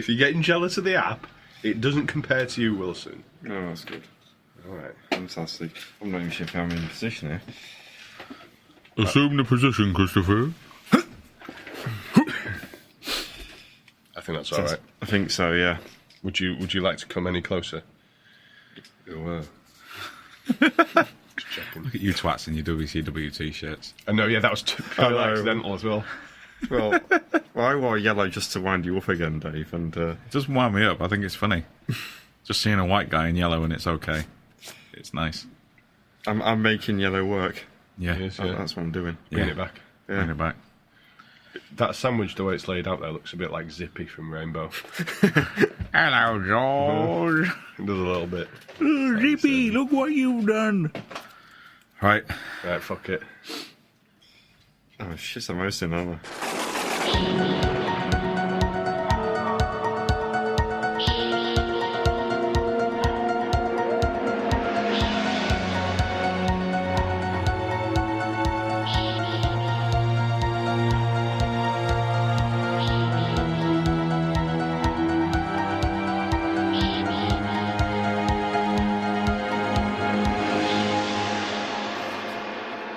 If you're getting jealous of the app, it doesn't compare to you, Wilson. Oh, that's good. Alright. Fantastic. I'm not even sure if I'm in position here. Assume the position, Christopher. I think that's alright. I think so, yeah. Would you like to come any closer? Look at you twats in your WCW t-shirts. I know, yeah, that was purely accidental as well. Well, I wore yellow just to wind you up again, Dave, and... It doesn't wind me up, I think it's funny. Just seeing a white guy in yellow and it's okay. It's nice. I'm making yellow work. Yeah. Yes, Oh, yeah. that's what I'm doing. Bring it back. Yeah. Bring it back. That sandwich, the way it's laid out there, looks a bit like Zippy from Rainbow. Hello, George. It does a little bit. Oh, Zippy, look what you've done. Right. Right, fuck it. Oh, shit, I'm hosting, aren't I?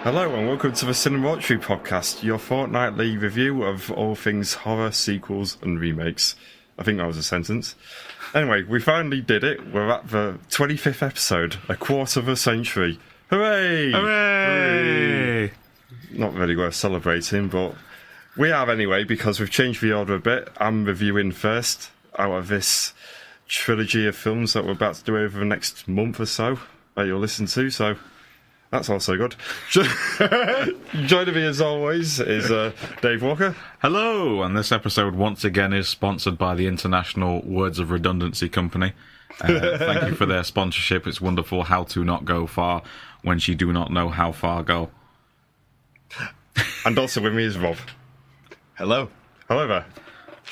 Hello and welcome to the CineMortuary podcast, your fortnightly review of all things horror, sequels and remakes. I think that was a sentence. Anyway, we finally did it. We're at the 25th episode, a quarter of a century. Hooray! Hooray! Not really worth celebrating, but we are anyway, because we've changed the order a bit. I'm reviewing first out of this trilogy of films that we're about to do over the next month or so that you'll listen to, so... That's also good. Joining me as always is Dave Walker. Hello, and this episode once again is sponsored by the International Words of Redundancy Company. Thank you for their sponsorship. It's wonderful how to not go far when you do not know how far go. And also with me is Rob. Hello. Hello there.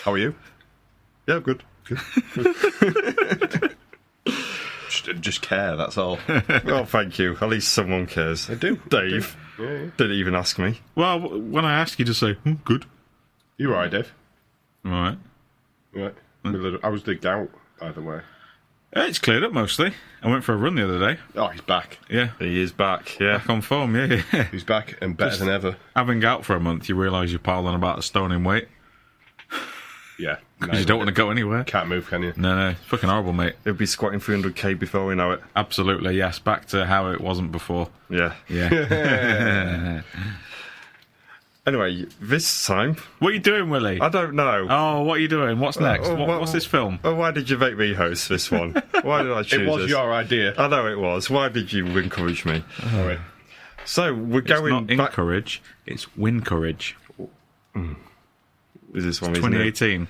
How are you? Yeah, good. Just care, that's all. Well, thank you. At least someone cares. I do. Dave Yeah. didn't even ask me. Well, when I ask you to say, good. You alright, Dave? All right. Right. I was digged out, by the way. It's cleared up mostly. I went for a run the other day. Oh, he's back. Yeah. He is back, yeah. Back on form, yeah. He's back and better than ever. Having out for a month, you realise you're piling about a stone in weight. Yeah. Because you don't want to go anywhere. Can't move, can you? No, it's fucking horrible, mate. He'll be squatting 300k before we know it. Absolutely, yes. Back to how it wasn't before. Yeah. Yeah. Anyway, this time... What are you doing, Willie? I don't know. Oh, what are you doing? What's next? What's this film? Oh, why did you make me host this one? Why did I choose It was this? your idea. I know it was. Why did you encourage me? Alright. So, we're It's going not back... encourage, it's win courage. Is this one, isn't it? 2018.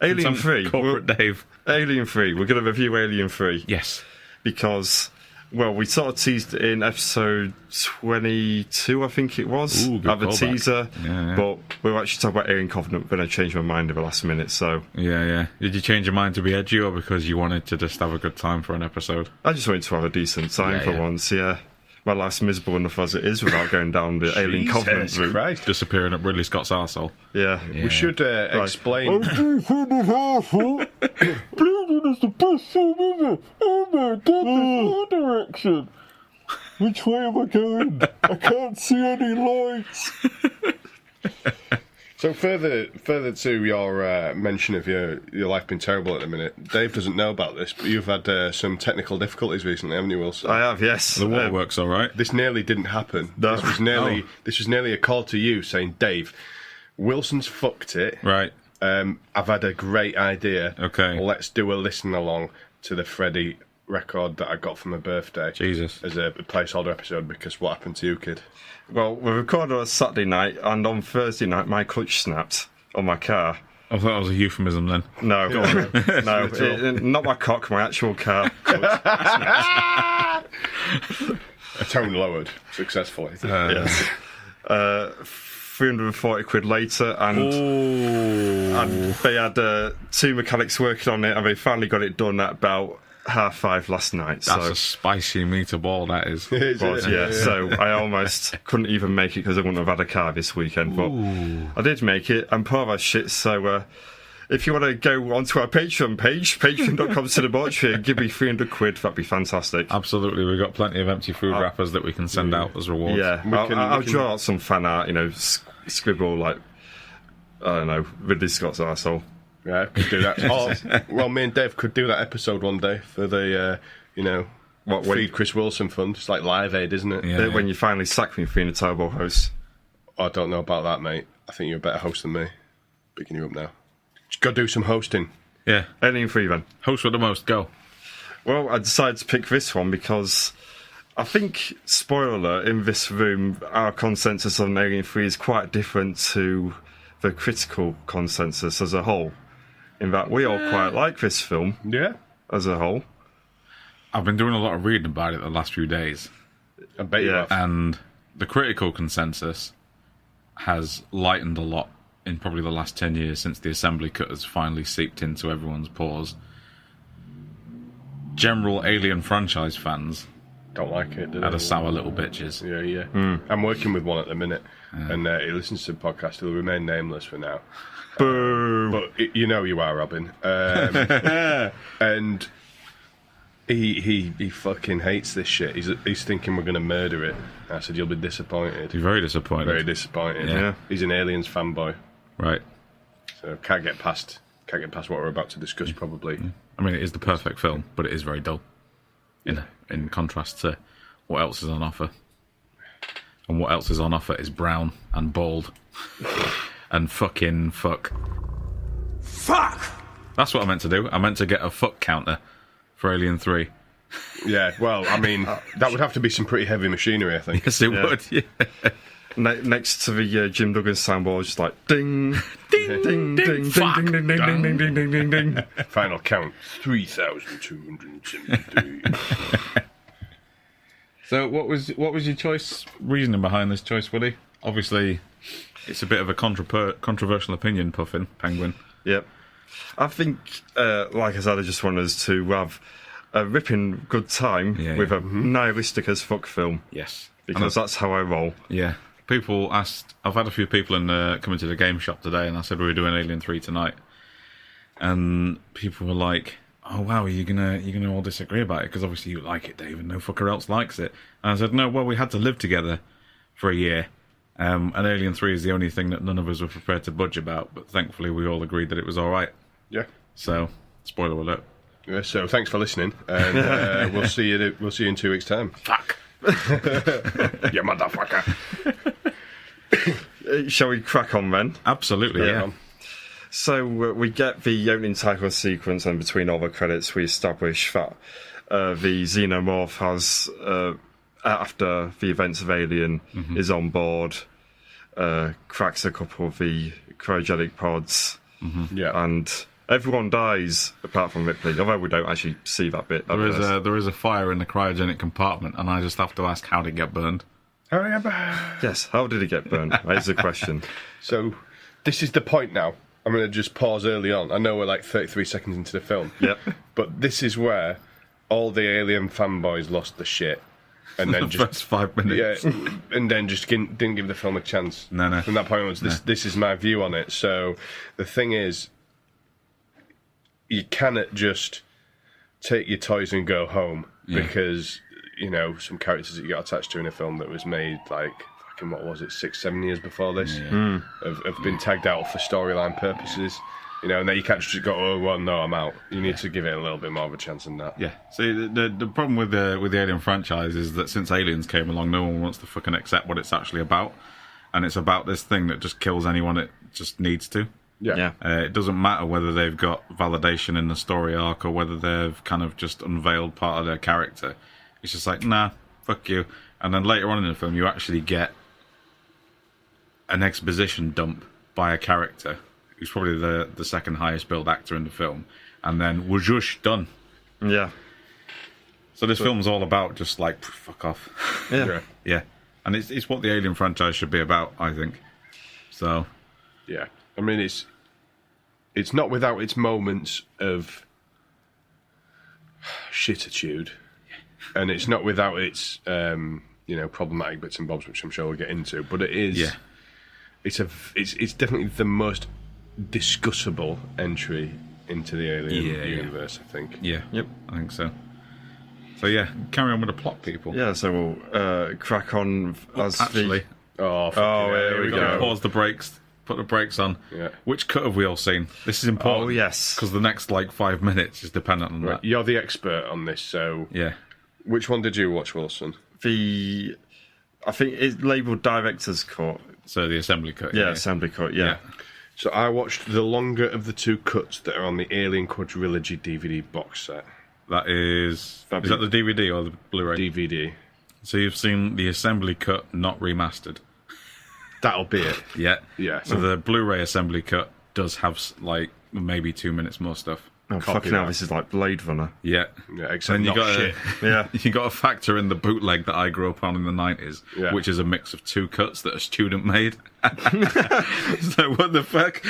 Alien 3. Corporate Dave. Alien 3. We're going to review Alien 3 Yes. because, well, we sort of teased it in episode 22, I think it was. Ooh, good Have a callback. teaser. Yeah. But we were actually talking about Alien Covenant, but I changed my mind at the last minute, so Yeah. Did you change your mind to be edgy or because you wanted to just have a good time for an episode? I just wanted to have a decent time Yeah, for yeah. once, yeah. My life's miserable enough as it is without going down the Alien Covenant Jesus route. Christ. Disappearing up Ridley Scott's arsehole. Yeah. Yeah. We should explain. Please, it is the best film ever. Oh my god, the direction. Which way am I going? I can't see any lights. So further to your mention of your life being terrible at the minute, Dave doesn't know about this, but you've had some technical difficulties recently, haven't you, Wilson? I have, yes. The waterworks all right? This nearly didn't happen. No. This was nearly a call to you saying, Dave, Wilson's fucked it. Right. I've had a great idea. Okay. Let's do a listen along to the Freddy record that I got for my birthday. Jesus. As a placeholder episode, because what happened to you, kid? Well, we recorded on Saturday night, and on Thursday night, my clutch snapped on my car. I thought that was a euphemism then. No, not my cock, my actual car. A tone lowered successfully. Yes. 340 quid later, and they had two mechanics working on it, and they finally got it done at about 5:30 last night. That's so a spicy meatball, that is. So I almost couldn't even make it because I wouldn't have had a car this weekend. But I did make it, and poor as shit. So if you want to go onto our Patreon page, patreon.com/CineMortuary, and give me 300 quid, that'd be fantastic. Absolutely, we've got plenty of empty food wrappers that we can send out as rewards. Yeah, I'll draw out some fan art, scribble like, I don't know, Ridley Scott's arsehole. Yeah, could do that. Well, me and Dave could do that episode one day for the, Feed Chris Wilson Fund. It's like Live Aid, isn't it? Yeah. When you finally sack me for being a terrible host. I don't know about that, mate. I think you're a better host than me. Picking you up now. Just go do some hosting. Yeah. Alien 3 then. Host with the most, go. Well, I decided to pick this one because I think, spoiler alert, in this room, our consensus on Alien 3 is quite different to the critical consensus as a whole. In that we all quite like this film. Yeah. As a whole. I've been doing a lot of reading about it the last few days. I bet you have. And the critical consensus has lightened a lot in probably the last 10 years since the assembly cut has finally seeped into everyone's pores. General Alien franchise fans don't like it, do they? are the sour little bitches. Yeah. I'm working with one at the minute, and he listens to the podcast. He'll remain nameless for now. Boo! But you know you are, Robin. And he fucking hates this shit. He's thinking we're going to murder it. I said, you'll be disappointed. You're very disappointed. Very disappointed. Yeah. He's an Aliens fanboy. Right. So can't get past what we're about to discuss, probably. I mean, it is the perfect film, but it is very dull. In contrast to what else is on offer. And what else is on offer is brown and bald. And fucking fuck. Fuck! That's what I meant to do. I meant to get a fuck counter for Alien 3. Yeah, well, I mean, that would have to be some pretty heavy machinery, I think. Yes, it would. Yeah. Next to the Jim Duggan soundboard, just like ding, Ding, ding, ding, ding, fuck. ding, ding, ding, ding, ding, ding, ding, ding, ding. Final count 3,273. So, what was your choice? Reasoning behind this choice, Woody? Obviously, it's a bit of a controversial opinion, Puffin Penguin. Yep. I think, like I said, I just want us to have a ripping good time with a nihilistic as fuck film. Yes, because that's how I roll. Yeah. People asked. I've had a few people coming to the game shop today, and I said we were doing Alien 3 tonight, and people were like, "Oh wow, you're gonna all disagree about it because obviously you like it, Dave, and no fucker else likes it." And I said, "No, well, we had to live together for a year, and Alien 3 is the only thing that none of us were prepared to budge about. But thankfully, we all agreed that it was all right." Yeah. So, spoiler alert. Yeah, so thanks for listening, and we'll see you. We'll see you in 2 weeks' time. Fuck. You motherfucker. Shall we crack on then? Absolutely, yeah. So we get the opening title sequence, and between all the credits, we establish that the Xenomorph has, after the events of Alien, is on board, cracks a couple of the cryogenic pods, and everyone dies apart from Ripley. Although we don't actually see that bit. There is a fire in the cryogenic compartment, and I just have to ask, how did it get burned? Yes, how did it get burned? That is the question. So, this is the point now. I'm going to just pause early on. I know we're like 33 seconds into the film. Yep. But this is where all the Alien fanboys lost the shit. And then The first 5 minutes. Yeah, and then just didn't give the film a chance. No. From that point onwards, this is my view on it. So, the thing is, you cannot just take your toys and go home because, some characters that you got attached to in a film that was made like, fucking, what was it, 6-7 years before this, have been tagged out for storyline purposes. And then you can't just go, oh, well, no, I'm out. You need to give it a little bit more of a chance than that. Yeah. See, the problem with the Alien franchise is that since Aliens came along, no one wants to fucking accept what it's actually about. And it's about this thing that just kills anyone it just needs to. Yeah. It doesn't matter whether they've got validation in the story arc or whether they've kind of just unveiled part of their character. It's just like, nah, fuck you. And then later on in the film, you actually get an exposition dump by a character who's probably the second highest billed actor in the film. And then, whoosh, done. Yeah. So this film's all about just like, fuck off. Yeah. And it's what the Alien franchise should be about, I think. So. Yeah. I mean, it's not without its moments of shititude, and it's not without its problematic bits and bobs, which I'm sure we'll get into. But it is, it's definitely the most discussable entry into the Alien universe, I think. Yeah. Yep. I think so. So yeah, carry on with the plot, people. Yeah, so we'll crack on as Actually, Here we go. pause the brakes. Put the brakes on. Yeah. Which cut have we all seen? This is important. Oh, yes. Because the next 5 minutes is dependent on that. You're the expert on this, so Yeah. which one did you watch, Wilson? I think it's labelled Director's Cut. So the assembly cut. Yeah, Assembly Cut, yeah. So I watched the longer of the 2 cuts that are on the Alien Quadrilogy DVD box set. That is. That'd Is that the DVD or the Blu-ray? DVD. So you've seen the assembly cut, not remastered. That'll be it. Yeah. Yeah. So the Blu-ray assembly cut does have maybe 2 minutes more stuff. Oh, fucking hell, this is like Blade Runner. Yeah. Yeah, except And you not got shit. Yeah. you got to factor in the bootleg that I grew up on in the 90s, Yeah. which is a mix of 2 cuts that are student made. So what the fuck?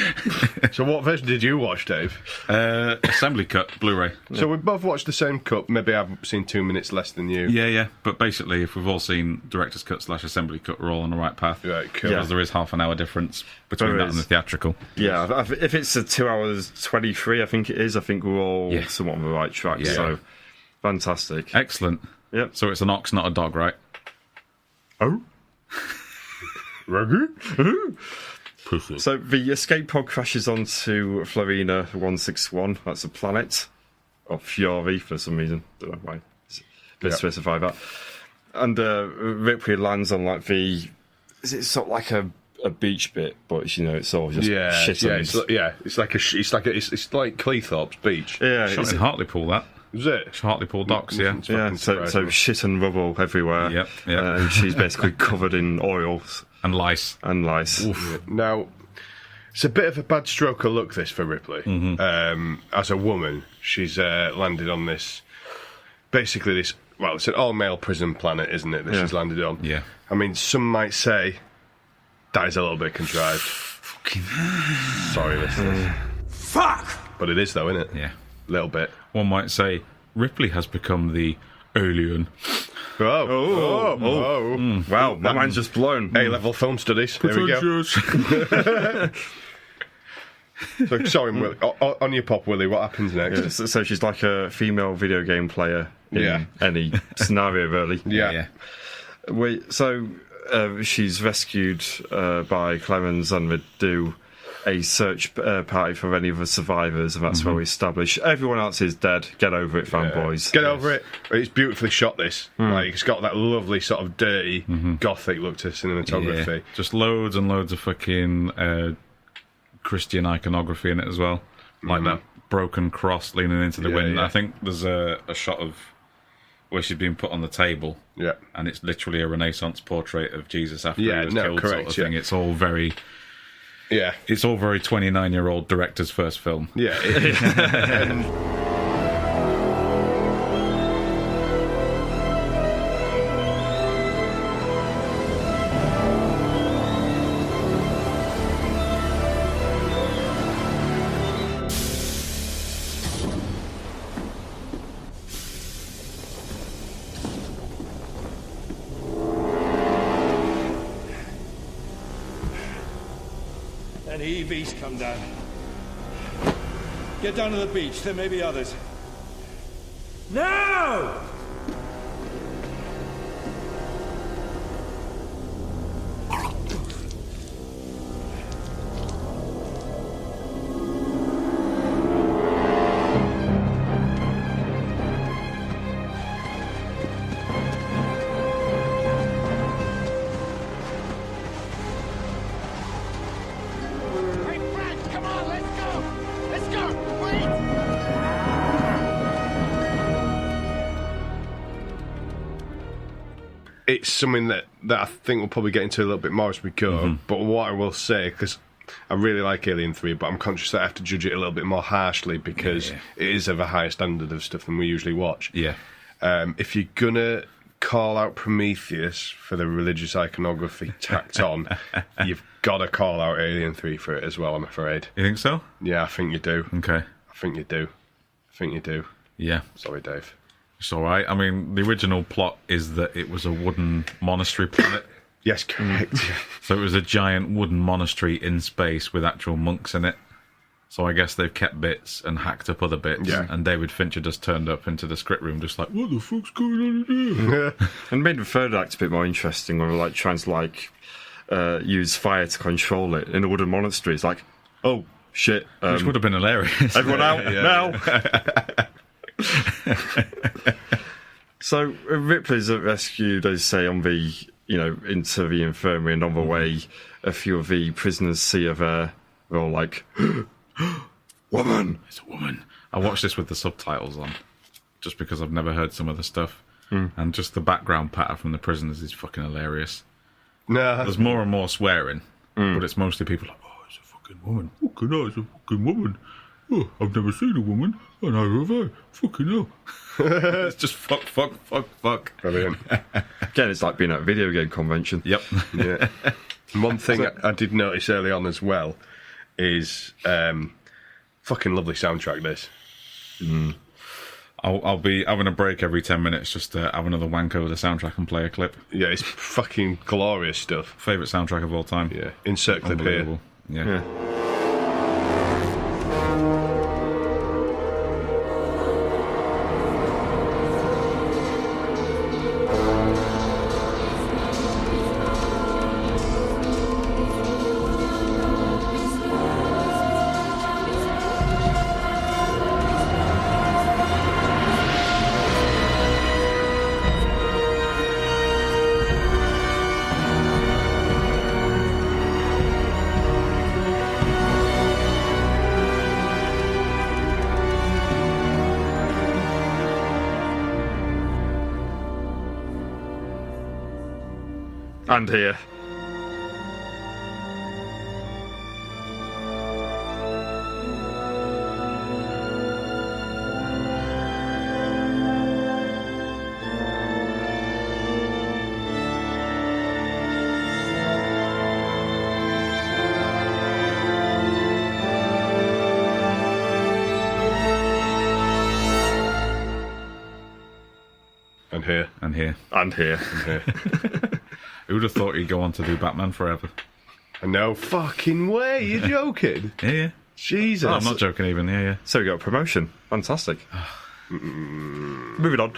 So what version did you watch, Dave? Assembly cut, Blu-ray. So we both watched the same cut. Maybe I've seen 2 minutes less than you. Yeah. But basically, if we've all seen director's cut / assembly cut, we're all on the right path. Right, cool. Because there is half an hour difference between There that is. and the theatrical. Yeah, if it's a 2 hours 23, I think it is. I think we're all somewhat on the right track. Yeah. So fantastic. Excellent. Yep. So it's an ox, not a dog, right? Oh. Pussy. So the escape pod crashes onto Florina 161. That's a planet. Or Fiori for some reason. Don't know why. Let's specify that. And Ripley lands on is it sort of like a beach bit, but it's all just shit. It's like it's like Cleethorpes Beach. Yeah, Shot in Hartlepool, that. Is it? Hartlepool docks, yeah. It's yeah. fucking So surprising. shit and rubble everywhere. Yep. And she's basically covered in oils And lice. and lice. Now, it's a bit of a bad stroke of luck, this, for Ripley. As a woman, she's landed on this, basically this, well, it's an all-male prison planet, isn't it, that she's landed on? Yeah. I mean, some might say that is a little bit contrived. Sorry, listeners. Fuck! But it is, though, isn't it? Yeah. A little bit. One might say Ripley has become the alien. Wow, my mind's just blown. A-level film studies. There we go. So, sorry, Willie. On your pop, Willie, what happens next? Yeah, so she's like a female video game player in Yeah. any scenario, really. Yeah. So she's rescued by Clemens and would do a search party for any of the survivors, and that's where we establish everyone else is dead. Get over it, fanboys. Get over it. It's beautifully shot, this. Like, it's got that lovely sort of dirty, gothic look to cinematography. Yeah. Just loads and loads of fucking Christian iconography in it as well. Like that broken cross leaning into the wind. yeah. I think there's a shot of where she's been put on the table. Yeah. And it's literally a Renaissance portrait of Jesus after Yeah, he was no, killed, correct, sort of thing. yeah. It's all very... Yeah. It's all very 29-year-old director's first film. Yeah. Any EVs come down. Get down to the beach. There may be others. Now! Hey, Frank, come on, let's go! Let's go! Wait! It's something that I think we'll probably get into a little bit more as we go. But what I will say, because I really like Alien 3, but I'm conscious that I have to judge it a little bit more harshly because it is of a higher standard of stuff than we usually watch. Yeah. If you're going to call out Prometheus for the religious iconography tacked on, you've got to call out Alien 3 for it as well, I'm afraid. You think so? Yeah, I think you do. Okay. I think you do. Yeah. Sorry, Dave. It's all right. I mean, the original plot is that it was a wooden monastery planet. Yes, correct. So it was a giant wooden monastery in space with actual monks in it. So I guess they've kept bits and hacked up other bits. Yeah. And David Fincher just turned up into the script room just like, what the fuck's going on in here? And made the third act a bit more interesting, when we're like trying to use fire to control it in the wooden monastery. It's like, oh shit, Which would have been hilarious. everyone out now. So Ripley's at rescue, they say, on the into the infirmary, and on the way, a few of the prisoners see her there. They're all like, "Woman." It's a woman. I watched this with the subtitles on, just because I've never heard some of the stuff. And just the background patter from the prisoners is fucking hilarious. No, There's more and more swearing, but it's mostly people like, oh, it's a fucking woman. Fucking hell, it's a fucking woman. Oh, I've never seen a woman, and I have I. Fucking hell. It's just fuck. brilliant. Again, it's like being at a video game convention. Yep. Yeah. And one thing I did notice early on as well is fucking lovely soundtrack. This. I'll be having a break every 10 minutes just to have another wank over the soundtrack and play a clip. Yeah, it's fucking glorious stuff. Favourite soundtrack of all time. Yeah, insert clip here. Unbelievable. Yeah. And here. And here. And here. And here. And here. Who would have thought he'd go on to do Batman Forever? No fucking way. You're joking. Yeah. Jesus. Oh, I'm not joking even. Yeah. So we got a promotion. Fantastic. Moving on.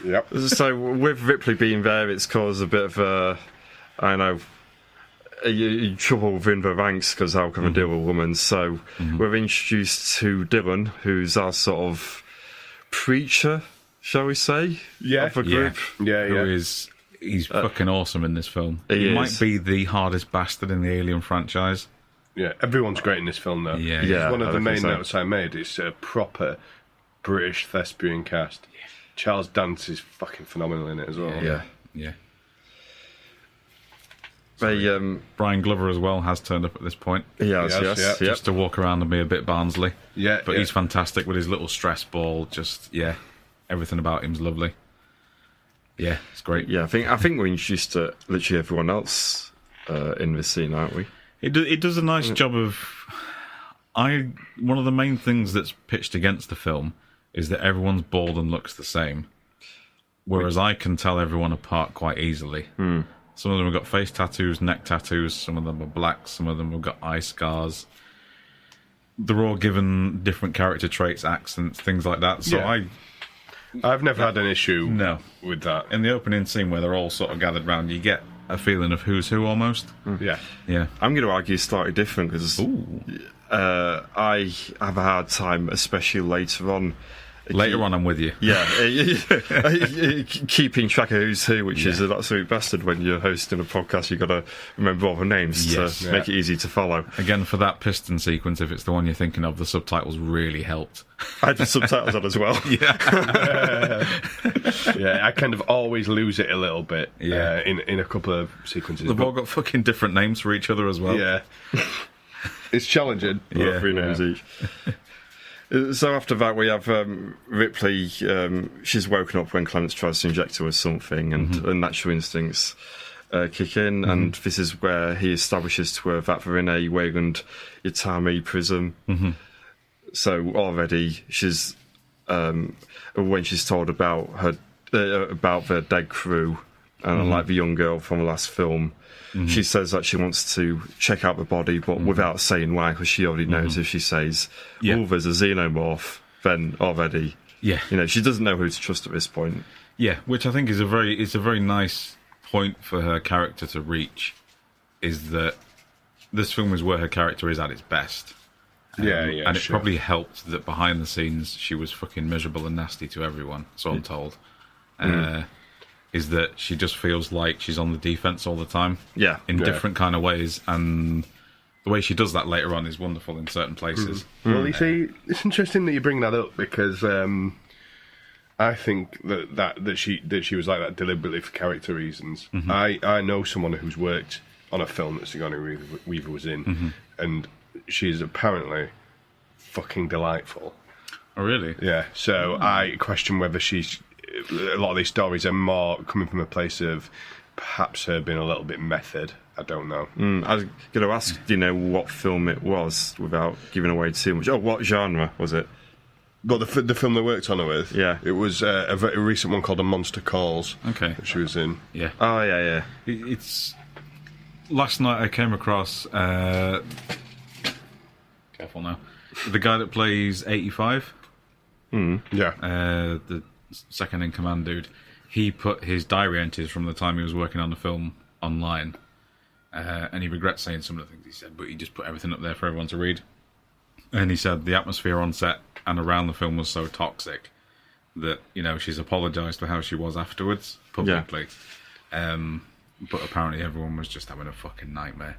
Yep. So with Ripley being there, it's caused a bit of trouble within the ranks, because how can we deal with a woman? So we're introduced to Dylan, who's our sort of preacher, shall we say? Yeah. Of the group. Yeah, Who yeah. he's fucking awesome in this film. He is. might be the hardest bastard in the Alien franchise. Yeah, everyone's great in this film, though. Yeah. Yeah. One of I the think main so. notes I made is a proper British thespian cast. Charles Dance is fucking phenomenal in it as well. Yeah. They, They, Brian Glover as well has turned up at this point. yes, Yes, yes. yeah. Just to walk around and be a bit Barnsley. Yeah, But yeah. he's fantastic with his little stress ball. Everything about him's lovely. Yeah, it's great. Yeah, I think we're introduced to literally everyone else in this scene, aren't we? It does a nice job of... One of the main things that's pitched against the film is that everyone's bald and looks the same. Whereas I can tell everyone apart quite easily. Some of them have got face tattoos, neck tattoos, some of them are black, some of them have got eye scars. They're all given different character traits, accents, things like that. So Yeah. I've never had an issue No. with that. In the opening scene where they're all sort of gathered round, you get a feeling of who's who almost. Yeah. Yeah. I'm going to argue slightly different, because I have a hard time, especially later on. Later on, I'm with you. Yeah, keeping track of who's who, which is an absolute bastard when you're hosting a podcast. You've got to remember all the names Yes. to make it easy to follow. Again, for that piston sequence, if it's the one you're thinking of, the subtitles really helped. I had the subtitles on as well. Yeah, I kind of always lose it a little bit Yeah. in a couple of sequences. They've all got fucking different names for each other as well. Yeah. It's challenging. Yeah. 3 names each. So after that, we have Ripley. She's woken up when Clements tries to inject her with something, and her natural instincts kick in. And this is where he establishes to her that they're in a Wayland Yutani prison. So already she's when she's told about her about the dead crew and like the young girl from the last film, she says that she wants to check out the body, but without saying why, because she already knows if she says, "Oh, there's a xenomorph," then already, she doesn't know who to trust at this point. Yeah, which I think is a very nice point for her character to reach, is that this film is where her character is at its best. And it probably helped that behind the scenes she was fucking miserable and nasty to everyone, so I'm told. Is that she just feels like she's on the defense all the time. Yeah. In different kind of ways, and the way she does that later on is wonderful in certain places. Well, you see, it's interesting that you bring that up, because I think that she was like that deliberately for character reasons. I know someone who's worked on a film that Sigourney Weaver was in, and she's apparently fucking delightful. Oh, really? Yeah. So I question whether a lot of these stories are more coming from a place of perhaps her being a little bit method. I don't know. I was going to ask, do you know what film it was without giving away too much? Oh, what genre was it? But the film they worked on her with, it was a very recent one called A Monster Calls. Okay. That she was in. Yeah. Oh, yeah. It's last night I came across. Careful now. The guy that plays 85. Yeah. The second in command dude. He put his diary entries from the time he was working on the film online, and he regrets saying some of the things he said, but he just put everything up there for everyone to read. And he said the atmosphere on set and around the film was so toxic that, she's apologised for how she was afterwards, publicly. But apparently everyone was just having a fucking nightmare.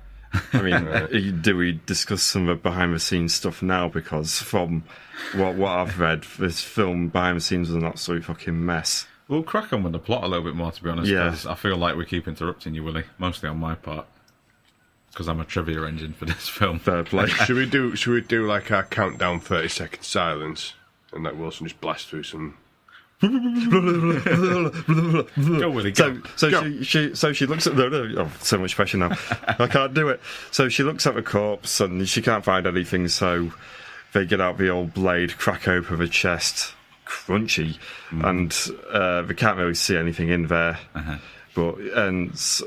I mean, do we discuss some of the behind-the-scenes stuff now? Because from what I've read, this film behind the scenes was an absolute fucking mess. We'll crack on with the plot a little bit more, to be honest, because I feel like we keep interrupting you, Willie, mostly on my part, because I'm a trivia engine for this film. Fair play. Should we do like our countdown 30-second silence and let Wilson just blast through some? Go, Willie, go. So she looks at so much pressure now. I can't do it. So she looks at the corpse and she can't find anything. So they get out the old blade, crack open the chest, crunchy, and they can't really see anything in there. But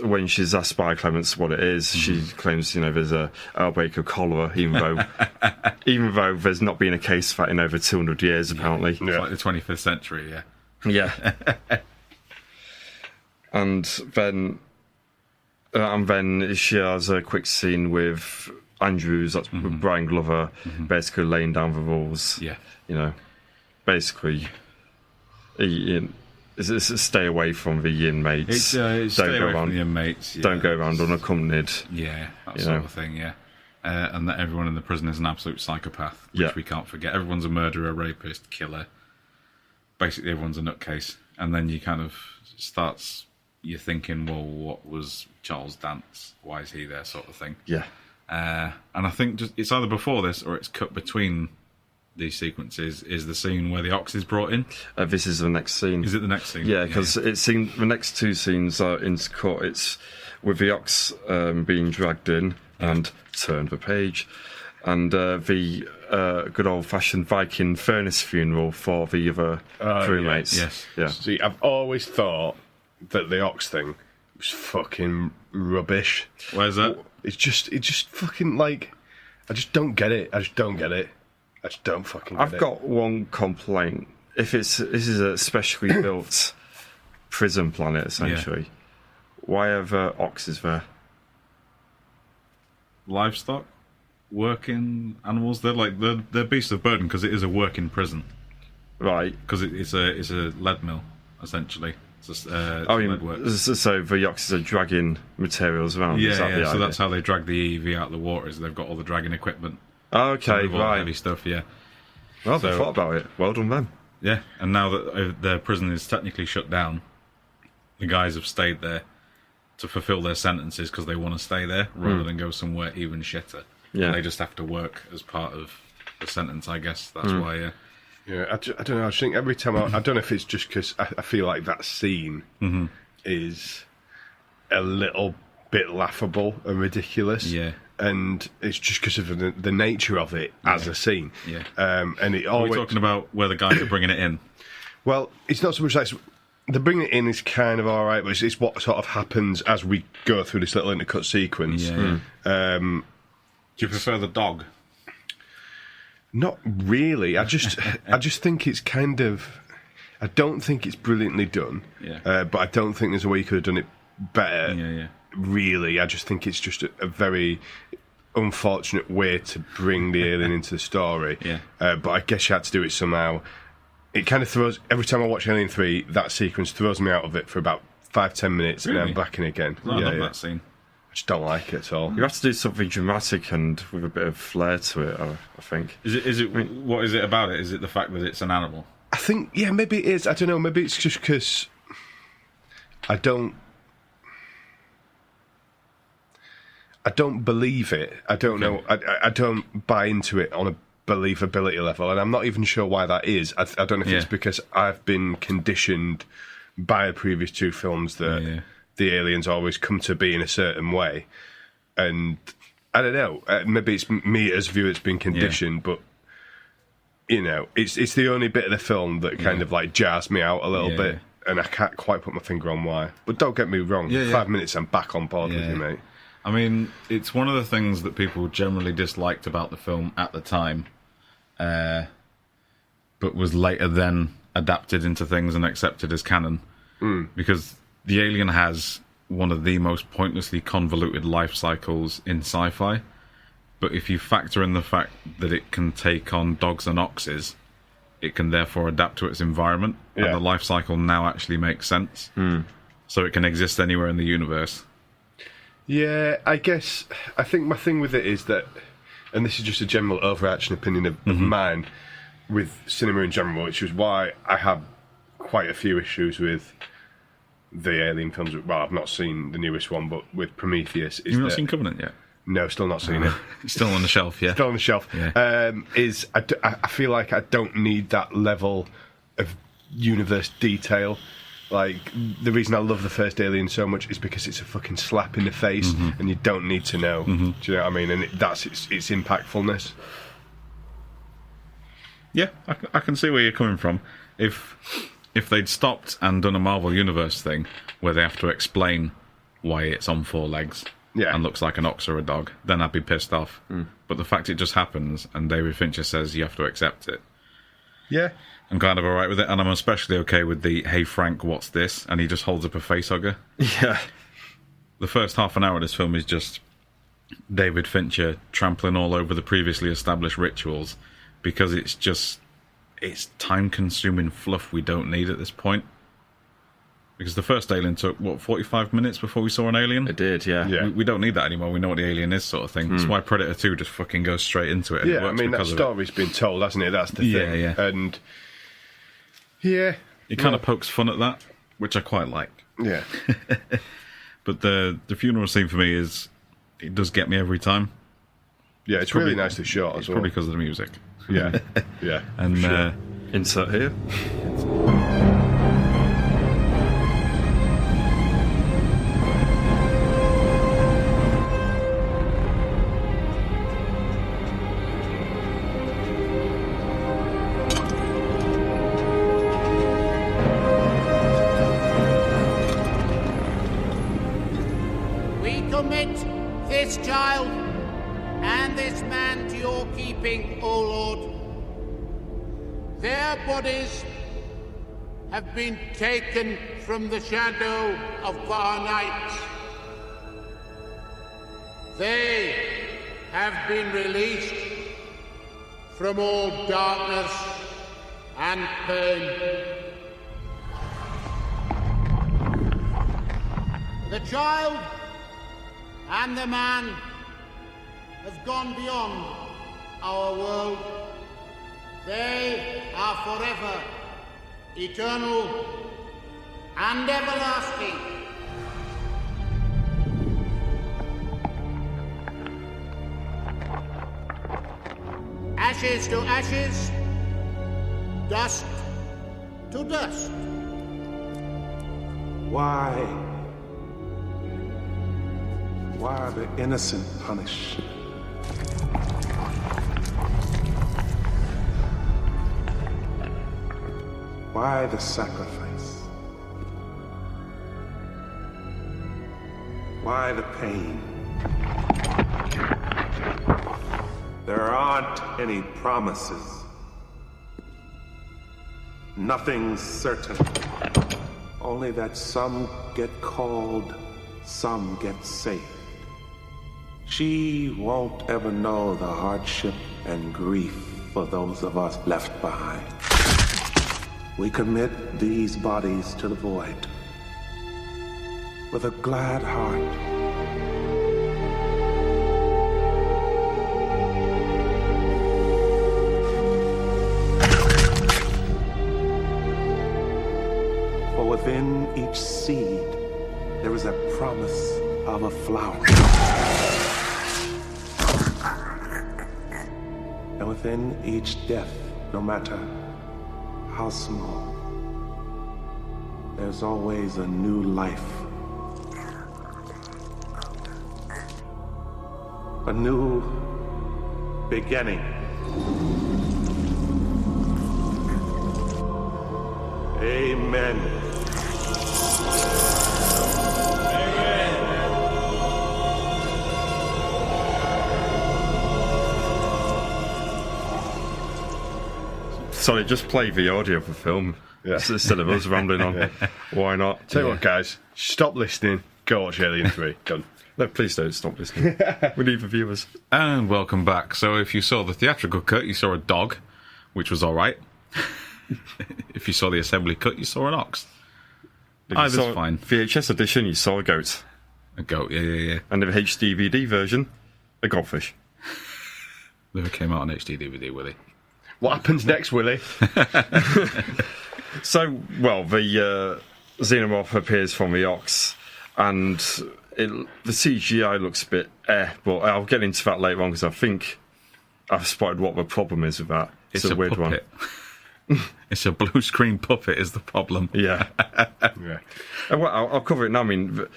when she's asked by Clements what it is, she claims there's a outbreak of cholera, even though there's not been a case of that in over 200 years apparently. It's like the 25th century, Yeah. and then she has a quick scene with Andrews, that's with Brian Glover, basically laying down the rules. Yeah. Basically, stay away from the inmates. Stay away from the inmates. Yeah. Don't go around unaccompanied. Yeah, that sort of thing, and that everyone in the prison is an absolute psychopath, which we can't forget. Everyone's a murderer, rapist, killer. Basically, everyone's a nutcase. And then you kind of you're thinking, well, what was Charles Dance? Why is he there, sort of thing. Yeah. And I think it's either before this or it's cut between these sequences is the scene where the ox is brought in. This is the next scene. Is it the next scene? Yeah, because the next two scenes are intercut. It's with the ox being dragged in and turn the page, and the good old-fashioned Viking furnace funeral for the other crewmates. Yes. Yeah. See, I've always thought that the ox thing was fucking rubbish. Where's that? It just fucking like, I just don't get it. I just don't fucking get it. I've got one complaint. If this is a specially built prison planet, essentially, why are there oxes there? Livestock, working animals. They're beasts of burden because it is a working prison. Right. Because it's a lead mill, essentially. It's lead work. So the oxes are dragging materials around. So that's how they drag the EV out of the water. Is they've got all the dragging equipment. Okay, right. Heavy stuff, yeah. Well, they thought about it. Well done, then. Yeah, and now that their prison is technically shut down, the guys have stayed there to fulfill their sentences because they want to stay there rather than go somewhere even shitter. Yeah. And they just have to work as part of the sentence, I guess. That's why, Yeah, I don't know. I just think every time I don't know if it's just because I feel like that scene is a little bit laughable and ridiculous. Yeah. And it's just because of the nature of it as a scene. Yeah. And it Are always... we talking about where the guys are bringing it in? Well, it's not so much like... the bringing it in is kind of all right, but it's what sort of happens as we go through this little intercut sequence. Yeah. Do you prefer the dog? Not really. I just think it's kind of. I don't think it's brilliantly done. Yeah. But I don't think there's a way you could have done it better. Yeah. Really, I just think it's just a very unfortunate way to bring the alien into the story. Yeah. But I guess you had to do it somehow. It kind of throws. Every time I watch Alien 3, that sequence throws me out of it for about 5-10 minutes, and then I'm back in again. I love that scene. I just don't like it at all. You have to do something dramatic and with a bit of flair to it, I think. Is it? What is it about it? Is it the fact that it's an animal? I think, yeah, maybe it is. I don't know. Maybe it's just because I don't believe it. I don't know. I don't buy into it on a believability level, and I'm not even sure why that is. I don't know if it's because I've been conditioned by the previous two films that the aliens always come to be in a certain way, and I don't know. Maybe it's me as a viewer that's been conditioned, but you know, it's the only bit of the film that kind of like jars me out a little bit, and I can't quite put my finger on why. But don't get me wrong. 5 minutes, I'm back on board with you, mate. I mean, it's one of the things that people generally disliked about the film at the time, but was later then adapted into things and accepted as canon. Because the alien has one of the most pointlessly convoluted life cycles in sci-fi. But if you factor in the fact that it can take on dogs and oxes, it can therefore adapt to its environment, and the life cycle now actually makes sense. So it can exist anywhere in the universe. Yeah, I think my thing with it is that, and this is just a general overarching opinion of mine with cinema in general, which is why I have quite a few issues with the Alien films. Well, I've not seen the newest one, but with Prometheus. You've not seen Covenant yet? No, still not seen it. Still on the shelf, yeah? Still on the shelf. Yeah. I feel like I don't need that level of universe detail. Like, the reason I love the first Alien so much is because it's a fucking slap in the face, and you don't need to know. Do you know what I mean? And that's its impactfulness. Yeah, I can see where you're coming from. If they'd stopped and done a Marvel Universe thing where they have to explain why it's on four legs and looks like an ox or a dog, then I'd be pissed off. But the fact it just happens and David Fincher says you have to accept it. Yeah. I'm kind of alright with it, and I'm especially okay with the "Hey Frank, what's this?" and he just holds up a face hugger. Yeah. The first half an hour of this film is just David Fincher trampling all over the previously established rituals, because it's time-consuming fluff we don't need at this point. Because the first Alien took, 45 minutes before we saw an alien? It did, yeah. We don't need that anymore. We know what the alien is, sort of thing. That's why Predator 2 just fucking goes straight into it. And Yeah, it works I mean, that because of story's been told, hasn't it? That's the thing. Yeah. And, yeah. It kind of pokes fun at that, which I quite like. Yeah. But the funeral scene for me it does get me every time. Yeah, it's really nicely shot as well. Probably because of the music. Yeah, yeah. And sure. Insert here. We commit this child and this man to your keeping, O Lord. Their bodies have been taken from the shadow of far nights. They have been released from all darkness and pain. The child and the man have gone beyond our world. They are forever, eternal, and everlasting. Ashes to ashes, dust to dust. Why are the innocent punished? Why the sacrifice? Why the pain? There aren't any promises. Nothing's certain. Only that some get called, some get saved. She won't ever know the hardship and grief for those of us left behind. We commit these bodies to the void with a glad heart. For within each seed, there is a promise of a flower. And within each death, no matter how small, there's always a new life. A new beginning. Amen. Sorry, just play the audio of the film instead of us rambling on. Yeah. Why not? Tell you what, guys, stop listening. Go watch Alien 3. Done. No, please don't stop listening. We need the viewers. And welcome back. So if you saw the theatrical cut, you saw a dog, which was all right. If you saw the assembly cut, you saw an ox. Either's fine. VHS edition, you saw a goat. A goat, yeah. And the HD-DVD version, a goldfish. Never came out on HD DVD, Willie. What happens next, Willie? So, well, the xenomorph appears from the ox, and the CGI looks a bit but I'll get into that later on because I think I've spotted what the problem is with that. It's a weird puppet. One. It's a blue screen puppet is the problem. Yeah. Yeah. Well, I'll cover it now. I mean,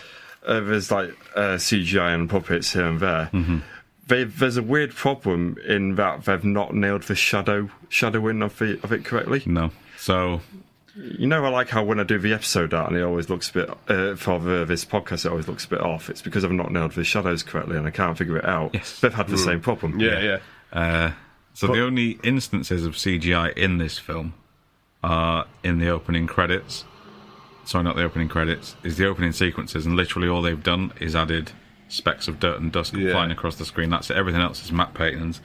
there's like CGI and puppets here and there. Mm-hmm. There's a weird problem in that they've not nailed the shadowing of it correctly. No. So, you know, I like how when I do the episode art and it always looks a bit for this podcast, it always looks a bit off. It's because I've not nailed the shadows correctly and I can't figure it out. Yes. They've had the same problem. Yeah. So the only instances of CGI in this film are in the opening credits. Sorry, not the opening credits. Is the opening sequences, and literally all they've done is added specks of dirt and dust flying across the screen. That's it. Everything else is matte paintings.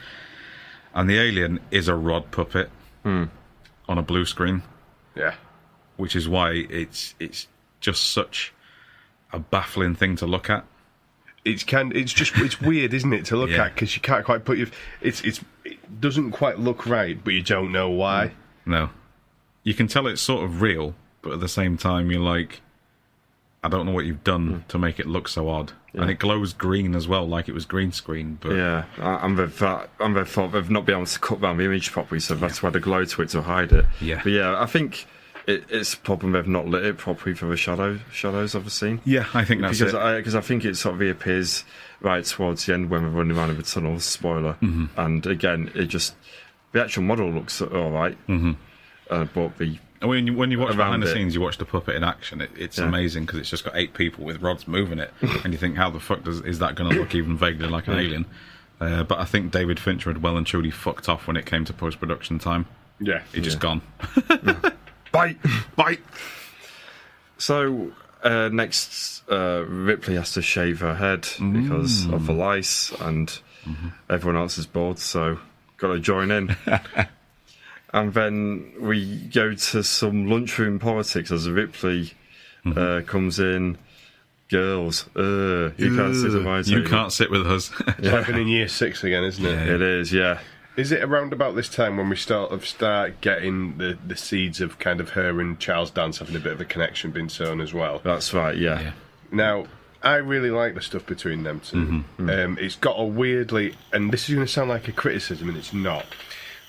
And the alien is a rod puppet on a blue screen. Yeah. Which is why it's just such a baffling thing to look at. It's weird, isn't it, to look at, because you can't quite put it doesn't quite look right, but you don't know why. No. You can tell it's sort of real, but at the same time you're like, I don't know what you've done to make it look so odd. Yeah. And it glows green as well, like it was green screen. But yeah, and they've they've not been able to cut down the image properly, so that's why the glow to it to hide it. Yeah. But yeah, I think it's a problem they've not lit it properly for the shadows of the scene. Yeah, I think that's because I think it sort of reappears right towards the end when we're running around in the tunnel. Spoiler. Mm-hmm. And again, the actual model looks all right, but when you watch behind the scenes, you watch the puppet in action. It's amazing because it's just got 8 people with rods moving it, and you think, how the fuck is that going to look even vaguely like an alien? But I think David Fincher had well and truly fucked off when it came to post-production time. Yeah, he just gone. Bite. So next, Ripley has to shave her head because of the lice, and everyone else is bored, so got to join in. And then we go to some lunchroom politics as Ripley comes in. Girls, you can't sit at my table. You can't sit with us. It's happening in year 6 again, isn't it? It is, yeah. Is it around about this time when we start getting the seeds of kind of her and Charles Dance having a bit of a connection being sown as well? That's right, yeah. Now, I really like the stuff between them two. It's got a weirdly, and this is going to sound like a criticism, and it's not,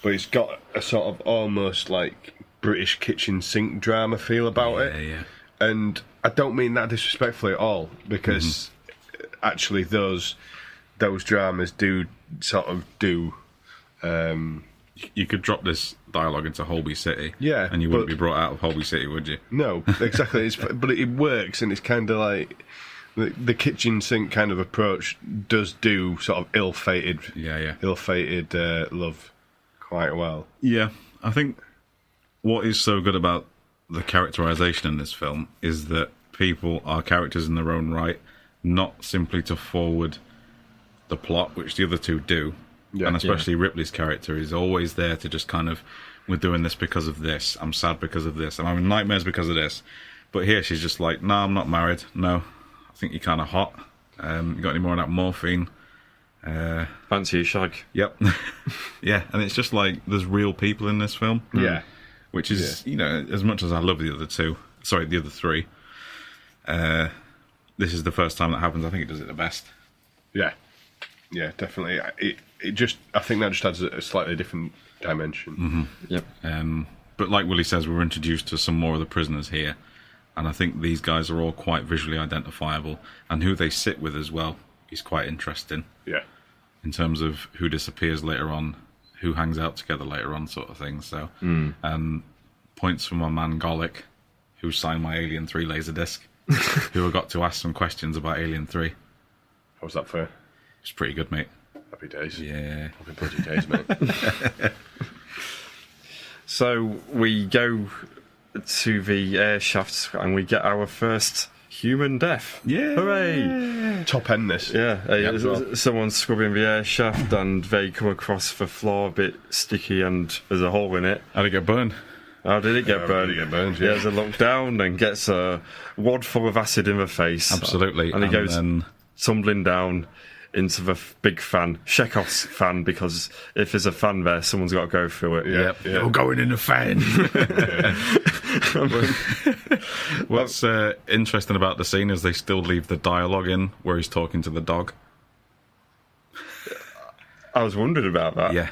but it's got a sort of almost like British kitchen sink drama feel about it. Yeah. And I don't mean that disrespectfully at all, because actually those dramas do sort of do. You could drop this dialogue into Holby City, and you wouldn't be brought out of Holby City, would you? No, exactly. But it works, and it's kind of like the kitchen sink kind of approach does do sort of ill-fated love quite well. Yeah, I think what is so good about the characterization in this film is that people are characters in their own right, not simply to forward the plot, which the other two do. Yeah, and especially Ripley's character is always there to just kind of, we're doing this because of this, I'm sad because of this, I'm having nightmares because of this. But here she's just like, no, I'm not married, no, I think you're kind of hot, you got any more of that morphine? Fancy a shag. Yep. Yeah, and it's just like, there's real people in this film. Yeah. Which is, you know, as much as I love the other three, this is the first time that happens. I think it does it the best. Yeah. Yeah, definitely. I think that just adds a slightly different dimension. Mm-hmm. Yep. But like Willie says, we're introduced to some more of the prisoners here, and I think these guys are all quite visually identifiable, and who they sit with as well is quite interesting. Yeah. In terms of who disappears later on, who hangs out together later on, sort of thing. So, points from my man Golic, who signed my Alien 3 Laserdisc, who I got to ask some questions about Alien 3. How was that for? It's pretty good, mate. Happy days. Yeah. Happy bloody days, mate. So we go to the air shafts and we get our first human death. Yeah. Hooray! Top end this. Yeah. Someone's scrubbing the air shaft and they come across the floor a bit sticky and there's a hole in it. How'd it get burned? How did it get burned? Did it get burned? He has a look down and gets a wad full of acid in the face. Absolutely. And he goes tumbling down into the big fan, Chekhov's fan, because if there's a fan there, someone's got to go through it. Yeah. You're going in the fan. What's interesting about the scene is they still leave the dialogue in where he's talking to the dog. I was wondering about that. Yeah.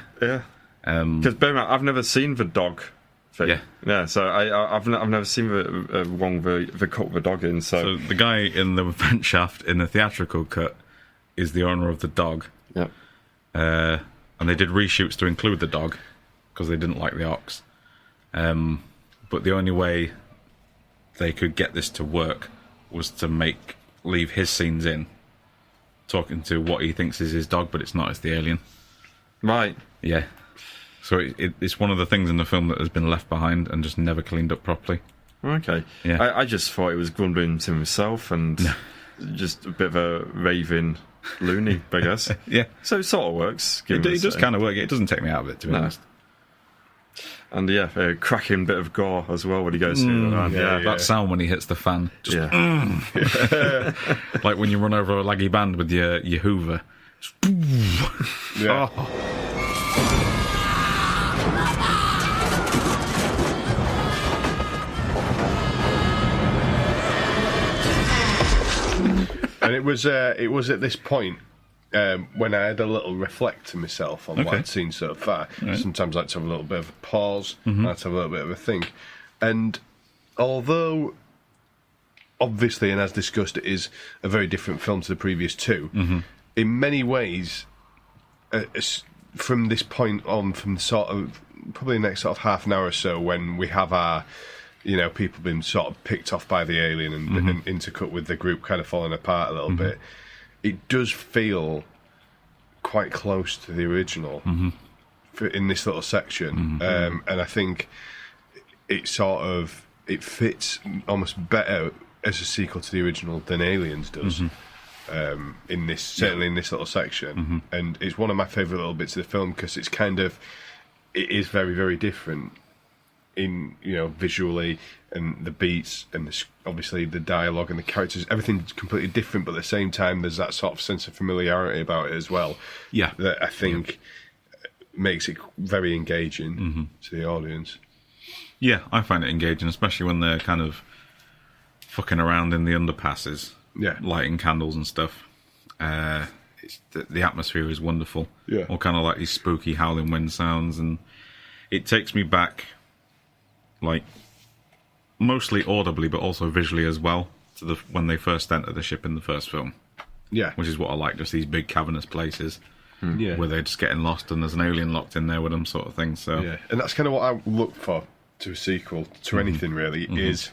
Because I've never seen the dog thing. Yeah. So I've never seen the one the cut the dog in. So the guy in the vent shaft in the theatrical cut is the owner of the dog. Yep. And they did reshoots to include the dog because they didn't like the ox. But the only way they could get this to work was to leave his scenes in, talking to what he thinks is his dog, but it's not, it's the alien. Right. Yeah. So it's one of the things in the film that has been left behind and just never cleaned up properly. Okay. Yeah. I just thought it was grumbling to himself and just a bit of a raving loony, I guess. Yeah. So it sort of works. It does kind of work. It doesn't take me out of it, to be honest. And a cracking bit of gore as well when he goes through the van. That sound when he hits the fan. Just, like when you run over a laggy band with your Hoover. Yeah. And it was at this point when I had a little reflect to myself on what I'd seen so far. Right. Sometimes I like to have a little bit of a pause, I like to have a little bit of a think. And although, obviously, and as discussed, it is a very different film to the previous two, in many ways, from this point on, from sort of, probably the next sort of half an hour or so, when we have our, people being sort of picked off by the alien and intercut with the group kind of falling apart a little bit, it does feel quite close to the original in this little section. And I think it fits almost better as a sequel to the original than Aliens does. In this, certainly in this little section. And it's one of my favourite little bits of the film because it is very, very different in visually and the beats and obviously the dialogue and the characters. Everything's completely different, but at the same time there's that sort of sense of familiarity about it as well. That I think makes it very engaging to the audience. Yeah, I find it engaging, especially when they're kind of fucking around in the underpasses, lighting candles and stuff. The atmosphere is wonderful. All kind of like these spooky howling wind sounds, and it takes me back, like, mostly audibly, but also visually as well, to when they first enter the ship in the first film. Which is what I like, just these big cavernous places where they're just getting lost and there's an alien locked in there with them, sort of thing. So and that's kind of what I look for to a sequel, to anything really, is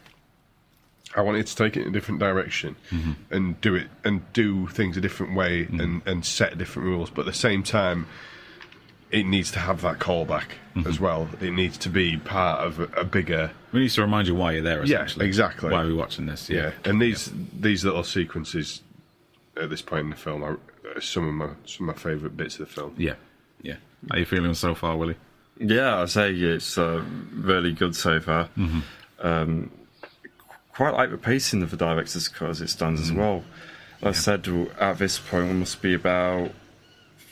I wanted to take it in a different direction and do things a different way and set different rules. But at the same time, it needs to have that callback as well. It needs to be part of a bigger... We need to remind you why you're there, essentially. Yeah, exactly. Why are we watching this? Yeah. And these little sequences at this point in the film are some of my favourite bits of the film. Yeah. How are you feeling so far, Willie? Yeah, I'd say it's really good so far. Quite like the pacing of the director's cut as it stands as well. Like I said, at this point we must be about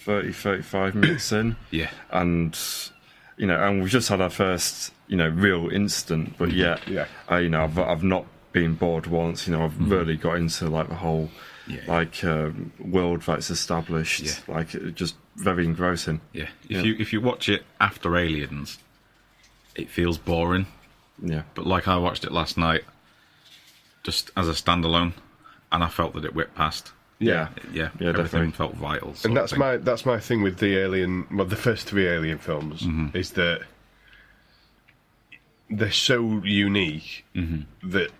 35 minutes in. Yeah. And, and we've just had our first, real incident, but yet, I've not been bored once. I've really got into, like, the whole, world that's established. Yeah. Like, just very engrossing. Yeah. If you watch it after Aliens, it feels boring. Yeah. But like I watched it last night, just as a standalone, and I felt that it whipped past. Yeah, Everything definitely felt vital. And that's my thing with the first 3 Alien films is that they're so unique that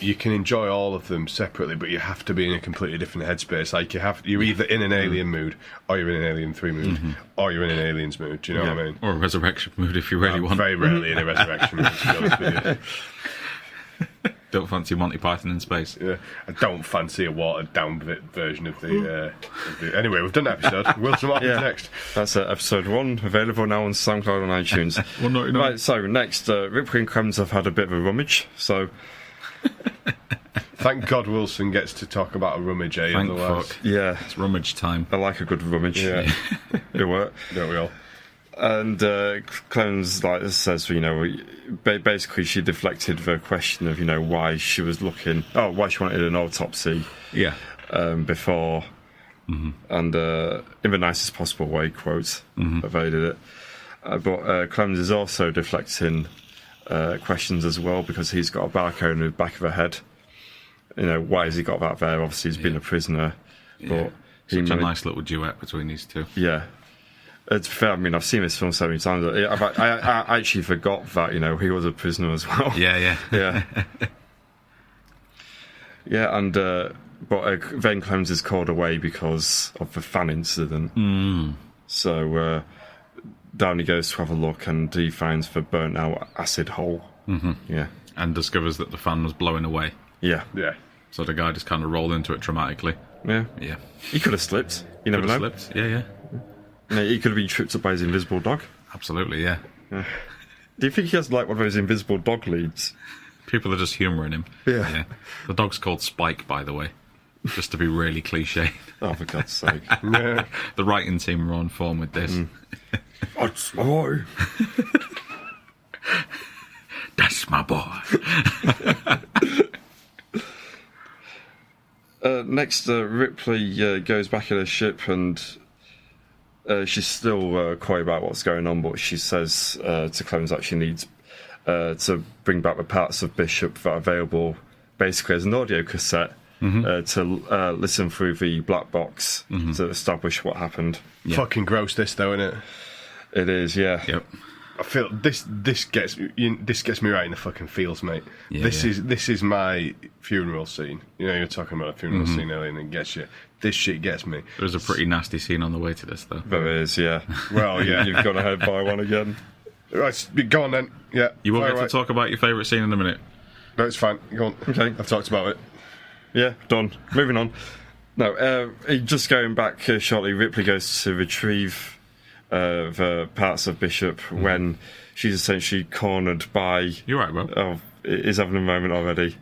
you can enjoy all of them separately, but you have to be in a completely different headspace. Like you're either in an Alien mood, or you're in an Alien 3 mood, or you're in an Aliens mood. Do you know what I mean? Or a resurrection mood if you really want. Very rarely in a resurrection mood, to be honest with you. Don't fancy Monty Python in space. Yeah, I don't fancy a watered down version of the. Anyway, we've done that episode. We'll come next. That's episode 1, available now on SoundCloud and iTunes. Right, so next, Ripley and Clemens have had a bit of a rummage, so... Thank God Wilson gets to talk about a rummage, eh? Thank Otherwise. fuck. Yeah. It's rummage time. I like a good rummage. Yeah. It worked. Don't we all? And Clemens says, basically she deflected the question of, why she wanted an autopsy. Yeah. Before, and in the nicest possible way, quote, evaded it. But Clemens is also deflecting questions as well because he's got a barcode in the back of her head. Why has he got that there? Obviously, he's been a prisoner. But Such a nice little duet between these two. Yeah. It's fair. I mean, I've seen this film so many times. I actually forgot that, he was a prisoner as well. Yeah. Yeah, and but then Clemens is called away because of the fan incident. So Downey goes to have a look, and he finds the burnt out acid hole. Yeah, and discovers that the fan was blowing away. Yeah. So the guy just kind of rolled into it dramatically. Yeah. He could have slipped. You never know. Slipped. Yeah. He could have been tripped up by his invisible dog. Absolutely, yeah. Do you think he has like one of those invisible dog leads? People are just humouring him. Yeah. The dog's called Spike, by the way, just to be really cliched. Oh, for God's sake. Yeah. The writing team are on form with this. That's my boy. That's my boy. Next, Ripley goes back in her ship, and she's still coy about what's going on, but she says to Clemens that she needs to bring back the parts of Bishop that are available basically as an audio cassette to listen through the black box to establish what happened. Yeah. Fucking gross, this though, isn't it? It is, yeah. Yep. I feel this gets me right in the fucking feels, mate. Yeah, This is my funeral scene. You're talking about a funeral scene earlier, and it gets you. This shit gets me. There's a pretty nasty scene on the way to this, though. There is, yeah. Well, yeah. You've gone ahead by one again. Right, go on then. Yeah. You will get to talk about your favourite scene in a minute. No, it's fine. Go on. Okay. I've talked about it. Yeah, done. Moving on. No, just going back shortly, Ripley goes to retrieve the parts of Bishop when she's essentially cornered by... You're right, bro. Oh, he's having a moment already.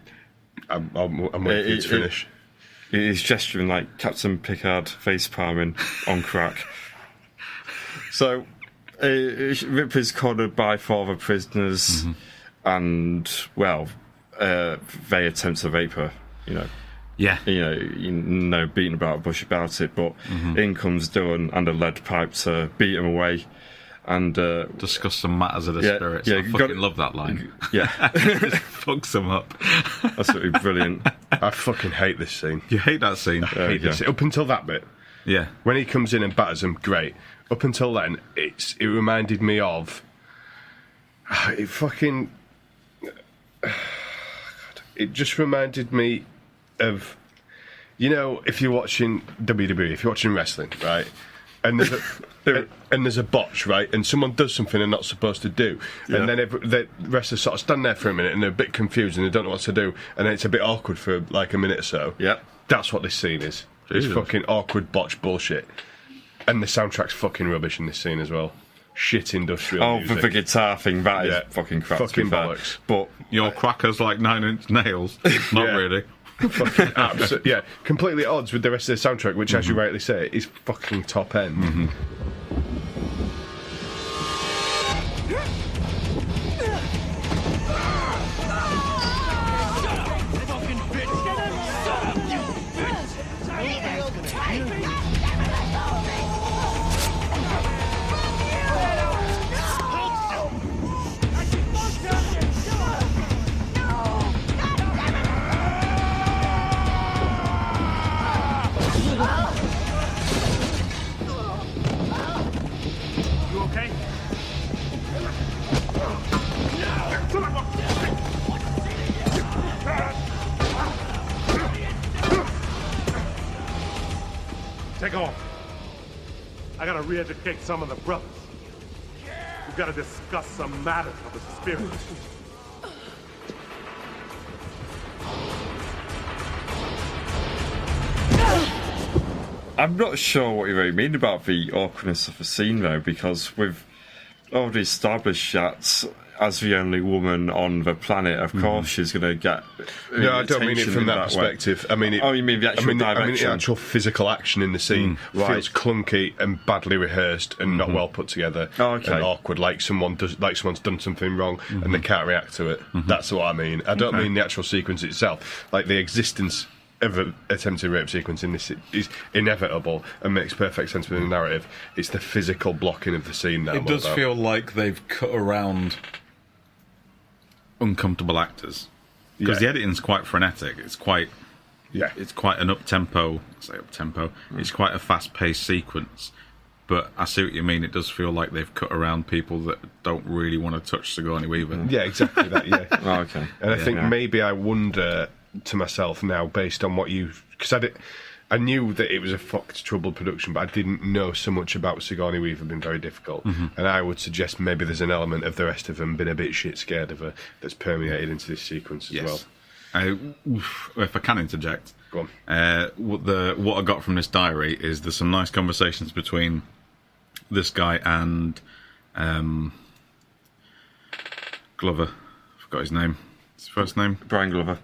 I'm waiting to finish. He's gesturing like Captain Picard face palming on crack. So, Ripley's cornered by 4 other prisoners, and, well, they attempt to rape her, Yeah. Beating about a bush about it, but in comes Dylan and a lead pipe to beat him away and discuss some matters of the spirits. I fucking love that line. Yeah. Just fucks them up. Absolutely brilliant. I fucking hate this scene. You hate that scene? I hate this scene. Up until that bit. Yeah. When he comes in and batters him, great. Up until then, it reminded me of... It fucking... God, it just reminded me of, you know, if you're watching WWE, if you're watching wrestling, right, and there's a botch, right, and someone does something they're not supposed to do, and then the wrestlers sort of stand there for a minute and they're a bit confused and they don't know what to do, and then it's a bit awkward for like a minute or so. Yeah. That's what this scene is. It's fucking awkward botch bullshit. And the soundtrack's fucking rubbish in this scene as well. Shit industrial music. The guitar thing, that is fucking crap. Fucking bollocks. But Your crackers like 9 Inch Nails. Not really. Fucking absolutely, completely at odds with the rest of the soundtrack, which, as you rightly say, is fucking top end. Take off. I gotta re-educate some of the brothers. We've gotta discuss some matters of the spirit. I'm not sure what you really mean about the awkwardness of the scene, though, because we've already established that as the only woman on the planet, of course, she's going to get. No, I don't mean it from that perspective. I mean, you mean the actual direction? I mean the actual physical action in the scene feels clunky and badly rehearsed and not well put together and awkward, like someone's done something wrong and they can't react to it. That's what I mean. I don't mean the actual sequence itself. Like the existence of an attempted rape sequence in this is inevitable and makes perfect sense within the narrative. It's the physical blocking of the scene that It does feel like they've cut around uncomfortable actors because the editing's quite frenetic. It's quite an up-tempo. It's quite a fast-paced sequence. But I see what you mean. It does feel like they've cut around people that don't really want to touch Sigourney Weaver. Yeah, exactly that. Yeah. Okay. And I think maybe I wonder to myself now, based on what because I knew that it was a fucked, troubled production, but I didn't know so much about Sigourney Weaver being very difficult. And I would suggest maybe there's an element of the rest of them being a bit shit scared of her that's permeated into this sequence as well. If I can interject, go on. What I got from this diary is there's some nice conversations between this guy and Glover. I forgot his name. His first name? Brian Glover.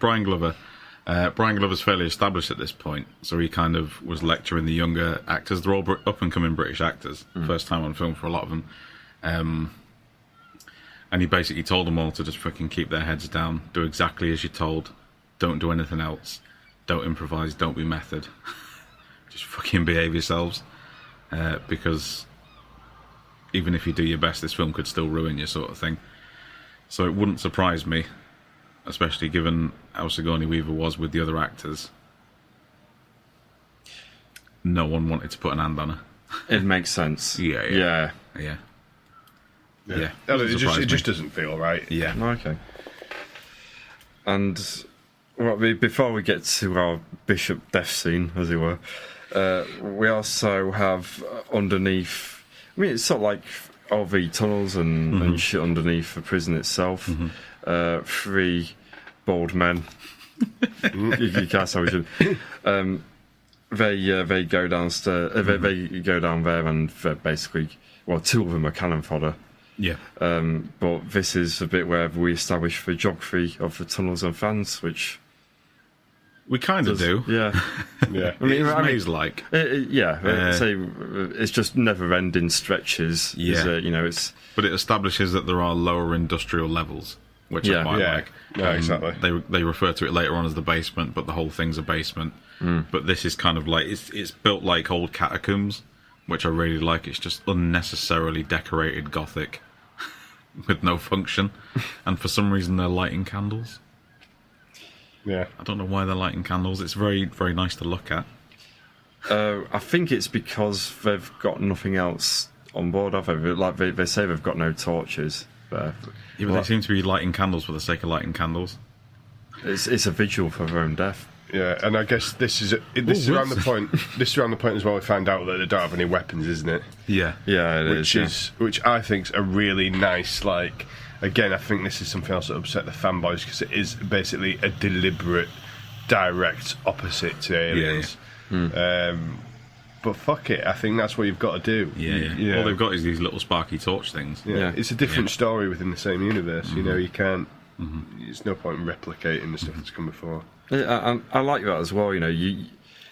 Brian Glover's fairly established at this point, so he kind of was lecturing the younger actors. They're all up-and-coming British actors, first time on film for a lot of them. And he basically told them all to just fucking keep their heads down, do exactly as you're told, don't do anything else, don't improvise, don't be method. Just fucking behave yourselves, because even if you do your best, this film could still ruin you, sort of thing. So it wouldn't surprise me, especially given how Sigourney Weaver was with the other actors. No one wanted to put an hand on her. It makes sense. Yeah. It just doesn't feel right. Yeah. Okay. And before we get to our Bishop death scene, as it were, we also have underneath. I mean, it's sort of like all the tunnels and shit underneath the prison itself. 3 bald men. you can't say we should. They go downstairs. They go down there, and they're basically, 2 of them are cannon fodder. Yeah. But this is the bit where we establish the geography of the tunnels and fans, which we kind of do. Yeah. Yeah. I mean, maze-like. Say it's just never-ending stretches. Yeah. It's. But it establishes that there are lower industrial levels, which I quite like. Yeah, exactly. They refer to it later on as the basement, but the whole thing's a basement. But this is kind of like it's built like old catacombs, which I really like. It's just unnecessarily decorated Gothic with no function, and for some reason they're lighting candles. Yeah, I don't know why they're lighting candles. It's very, very nice to look at. I think it's because they've got nothing else on board, have they? Like they say they've got no torches. But they seem to be lighting candles for the sake of lighting candles. It's a vigil for her own death. Yeah, and I guess this is around the point. This is around the point as well. We find out that they don't have any weapons, isn't it? Yeah. Which I think's a really nice, like. Again, I think this is something else that upset the fanboys because it is basically a deliberate, direct opposite to Aliens. But fuck it, I think that's what you've got to do. Yeah. All they've got is these little sparky torch things. Yeah. It's a different story within the same universe. You know, you can't. There's no point in replicating the stuff that's come before. Yeah, I like that as well. You know,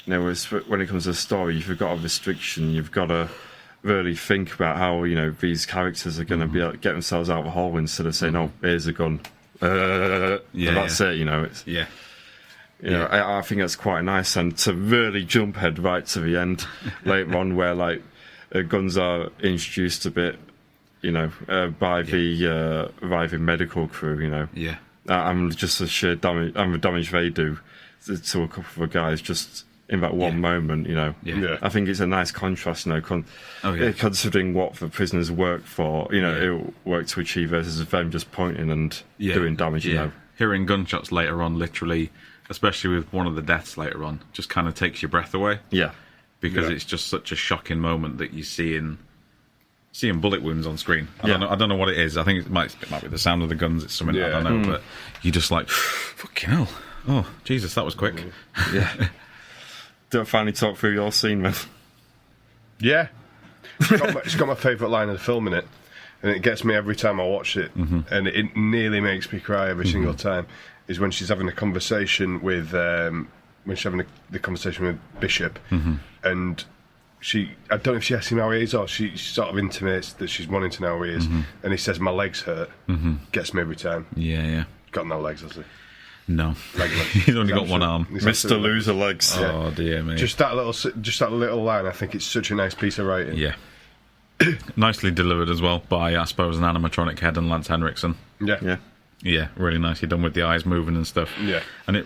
when it comes to the story, you've got a restriction. You've got to really think about how these characters are going to be able to get themselves out of a hole instead of saying, "Oh, here's a gun." That's it. I think that's quite nice, and to really jump ahead right to the end later on, where like guns are introduced a bit, by the arriving medical crew. I'm just the sheer damage and the damage they do to a couple of the guys just in that one moment. I think it's a nice contrast. Considering what the prisoners work for, work to achieve versus them just pointing and doing damage. Hearing gunshots later on, literally, especially with one of the deaths later on, just kind of takes your breath away. Because it's just such a shocking moment that you seeing bullet wounds on screen. I don't know what it is. I think it might be the sound of the guns. It's something I don't know, but you just like, fucking hell. Oh, Jesus, that was quick. Do I finally talk through your scene, man? Yeah. It's got my favourite line of the film in it, and it gets me every time I watch it, and it nearly makes me cry every single time, is when she's having a conversation with, the conversation with Bishop, and I don't know if she asks him how he is, or she sort of intimates that she's wanting to know how he is, and he says, "My legs hurt." Gets me every time. Got no legs, has he? No, he's only got one arm. Mr. Loser Legs. Oh dear me! Just that little line. I think it's such a nice piece of writing. Yeah, nicely delivered as well by, I suppose, an animatronic head and Lance Henriksen. Yeah, really nicely done with the eyes moving and stuff. Yeah, and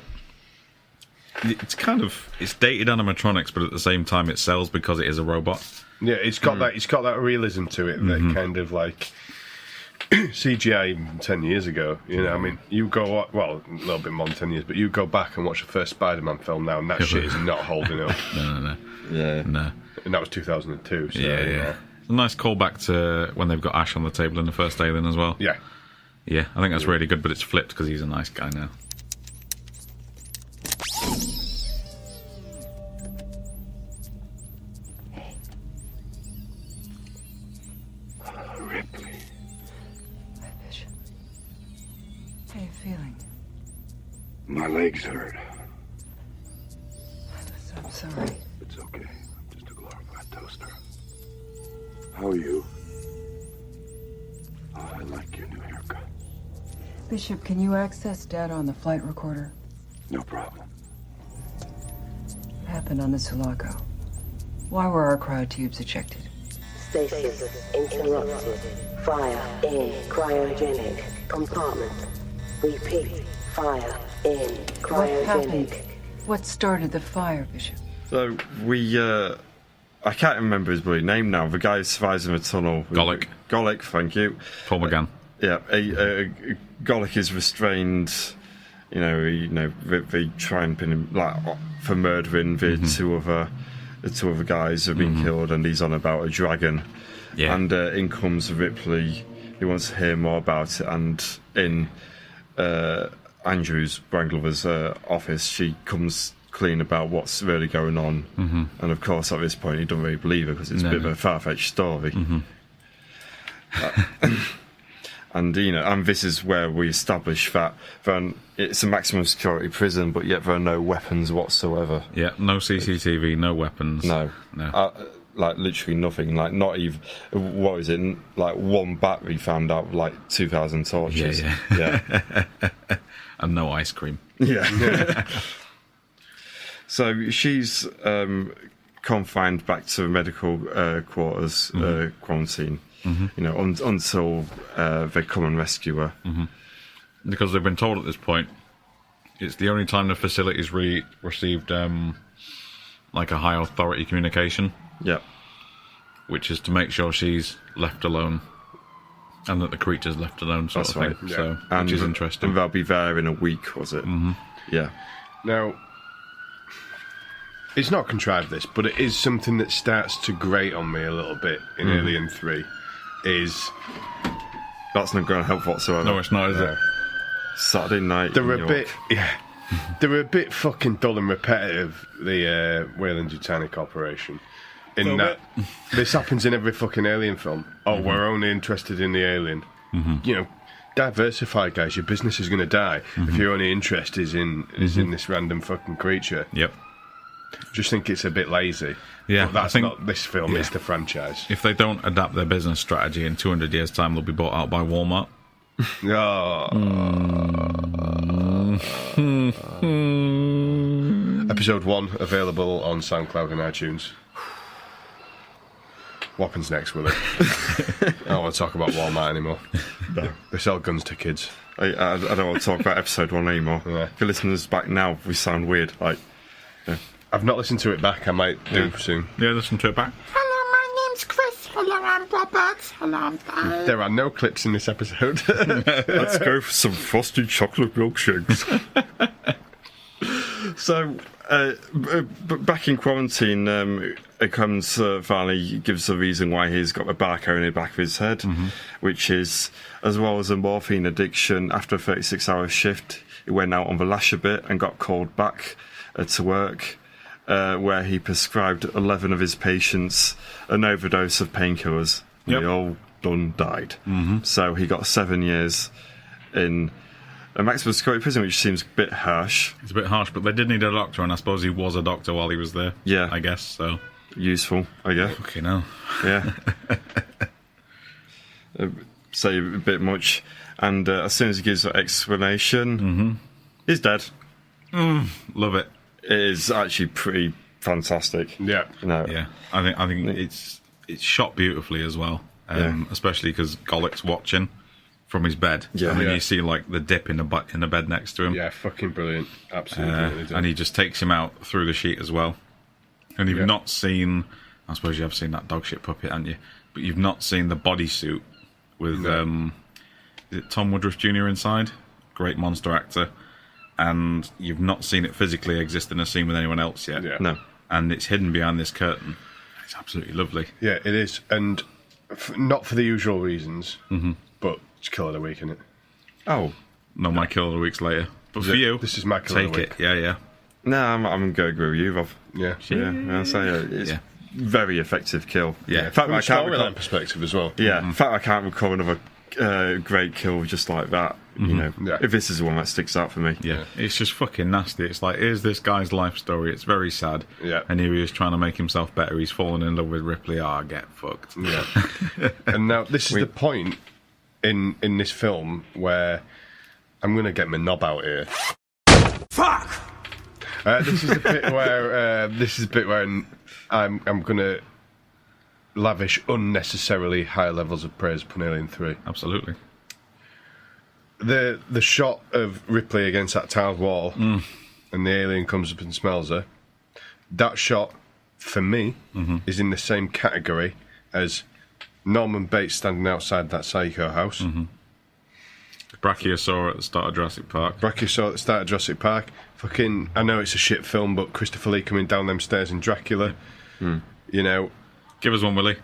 it's dated animatronics, but at the same time it sells because it is a robot. Yeah, it's got that realism to it that kind of like. CGI 10 years ago, I mean, you go, well, a little bit more than 10 years, but you go back and watch the first Spider-Man film now, and that shit is not holding up. No. No. And that was 2002, so... Yeah. It's a nice callback to when they've got Ash on the table in the first Alien as well. Yeah, I think that's really good, but it's flipped because he's a nice guy now. My legs hurt. I'm sorry. It's okay. I'm just a glorified toaster. How are you? Oh, I like your new haircut. Bishop, can you access data on the flight recorder? No problem. What happened on the Sulaco? Why were our cryotubes ejected? Stasis interrupted. Fire in cryogenic compartment. Repeat. Fire in cryogenic. What happened? What started the fire, Bishop? So I can't remember his bloody name now. The guy who survives in the tunnel. Golic, thank you. Paul McGann. Golic is restrained. They try and pin him for murdering the two other guys who have been killed, and he's on about a dragon. Yeah. And in comes Ripley. He wants to hear more about it, and in Andrew's, Brian Glover's office, she comes clean about what's really going on, and of course at this point he doesn't really believe her because it's a bit of a far-fetched story. And and this is where we establish that it's a maximum security prison, but yet there are no weapons whatsoever. Yeah, no CCTV, no weapons. No. Like literally nothing. Like not even what is it? Like one battery found out like 2,000 torches. Yeah. And no ice cream. Yeah. So she's confined back to medical quarters, quarantine. Until they come and rescue her. Because they've been told at this point it's the only time the facility's received like a high authority communication. Yeah. Which is to make sure she's left alone And that the creature's left alone, sort That's of right. thing. Yeah. So, And, which is interesting. And they'll be there in a week, was it? Mm-hmm. Yeah. Now, it's not contrived, this, but it is something that starts to grate on me a little bit in Alien 3. That's not going to help whatsoever. No, it's not, is it? Saturday night. They're in a York. bit, they're a bit fucking dull and repetitive. The Weyland-Yutani Corporation, in that this happens in every fucking Alien film. Oh, we're only interested in the alien. You know, diversify, guys. Your business is going to die if your only interest is in this random fucking creature. Yep. Just think it's a bit lazy. Yeah, But that's I think- not this film. It's the franchise. If they don't adapt their business strategy in 200 years' time, they'll be bought out by Walmart. Episode 1 available on SoundCloud and iTunes. What happens next, Willie? I don't want to talk about Walmart anymore. They sell guns to kids. I don't want to talk about episode 1 anymore. Yeah. If you're listening to us back now, we sound weird. Like, I've not listened to it back. I might do soon. Yeah, listen to it back. Hello, my name's Chris. Hello, I'm Robert. Hello, I'm Dave. There are no clips in this episode. let's go for some frosted chocolate milkshakes. So, back in quarantine, it comes finally gives the reason why he's got a barcode in the back of his head, which is, as well as a morphine addiction, after a 36-hour shift, he went out on the lash a bit and got called back to work, where he prescribed 11 of his patients an overdose of painkillers. Yep. They all done died. So he got 7 years in a maximum security prison, which seems a bit harsh. It's a bit harsh, but they did need a doctor, and I suppose he was a doctor while he was there. Yeah. I guess, so. Useful, I guess. Okay, no. Yeah. Say a bit much. And as soon as he gives that explanation, he's dead. Love it. It is actually pretty fantastic. Yeah. You know, Yeah. I think it's shot beautifully as well. Especially because Golic's watching from his bed. Yeah. And then Yeah. you see like the dip in the bed next to him. Yeah, fucking brilliant. Absolutely brilliant. done. And he just takes him out through the sheet as well. And you've not seen, I suppose you have seen that dog shit puppet, haven't you? But you've not seen the bodysuit with is it Tom Woodruff Jr. inside? Great monster actor. And you've not seen it physically exist in a scene with anyone else yet. Yeah. No. And it's hidden behind this curtain. It's absolutely lovely. Yeah, it is. And not for the usual reasons, but it's Killer of the Week, isn't it? Oh. No, my kill of the weeks later. But for you, This is my Killer of take the it. Week. Yeah. No, I'm going to agree with you, Rob. Yeah. Yeah, I'll say it's Yeah. very effective kill. Yeah. In fact, From a I can't storyline recall, perspective as well. yeah, in fact, I can't recall another great kill just like that. You know, Yeah. if this is the one that sticks out for me. Yeah, it's just fucking nasty. It's like, here's this guy's life story. It's very sad. Yeah. And here he is trying to make himself better. He's fallen in love with Ripley. Get fucked. Yeah. And now this is the point in this film where I'm going to get my knob out here. Fuck! This is the bit where I'm going to lavish unnecessarily high levels of praise upon Alien 3. Absolutely. The shot of Ripley against that tiled wall and the alien comes up and smells her, that shot, for me, is in the same category as Norman Bates standing outside that Psycho house. Brachiosaur at the start of Jurassic Park. Brachiosaur at the start of Jurassic Park. Fucking, I know it's a shit film, but Christopher Lee coming down them stairs in Dracula. You know. Give us one, Willie.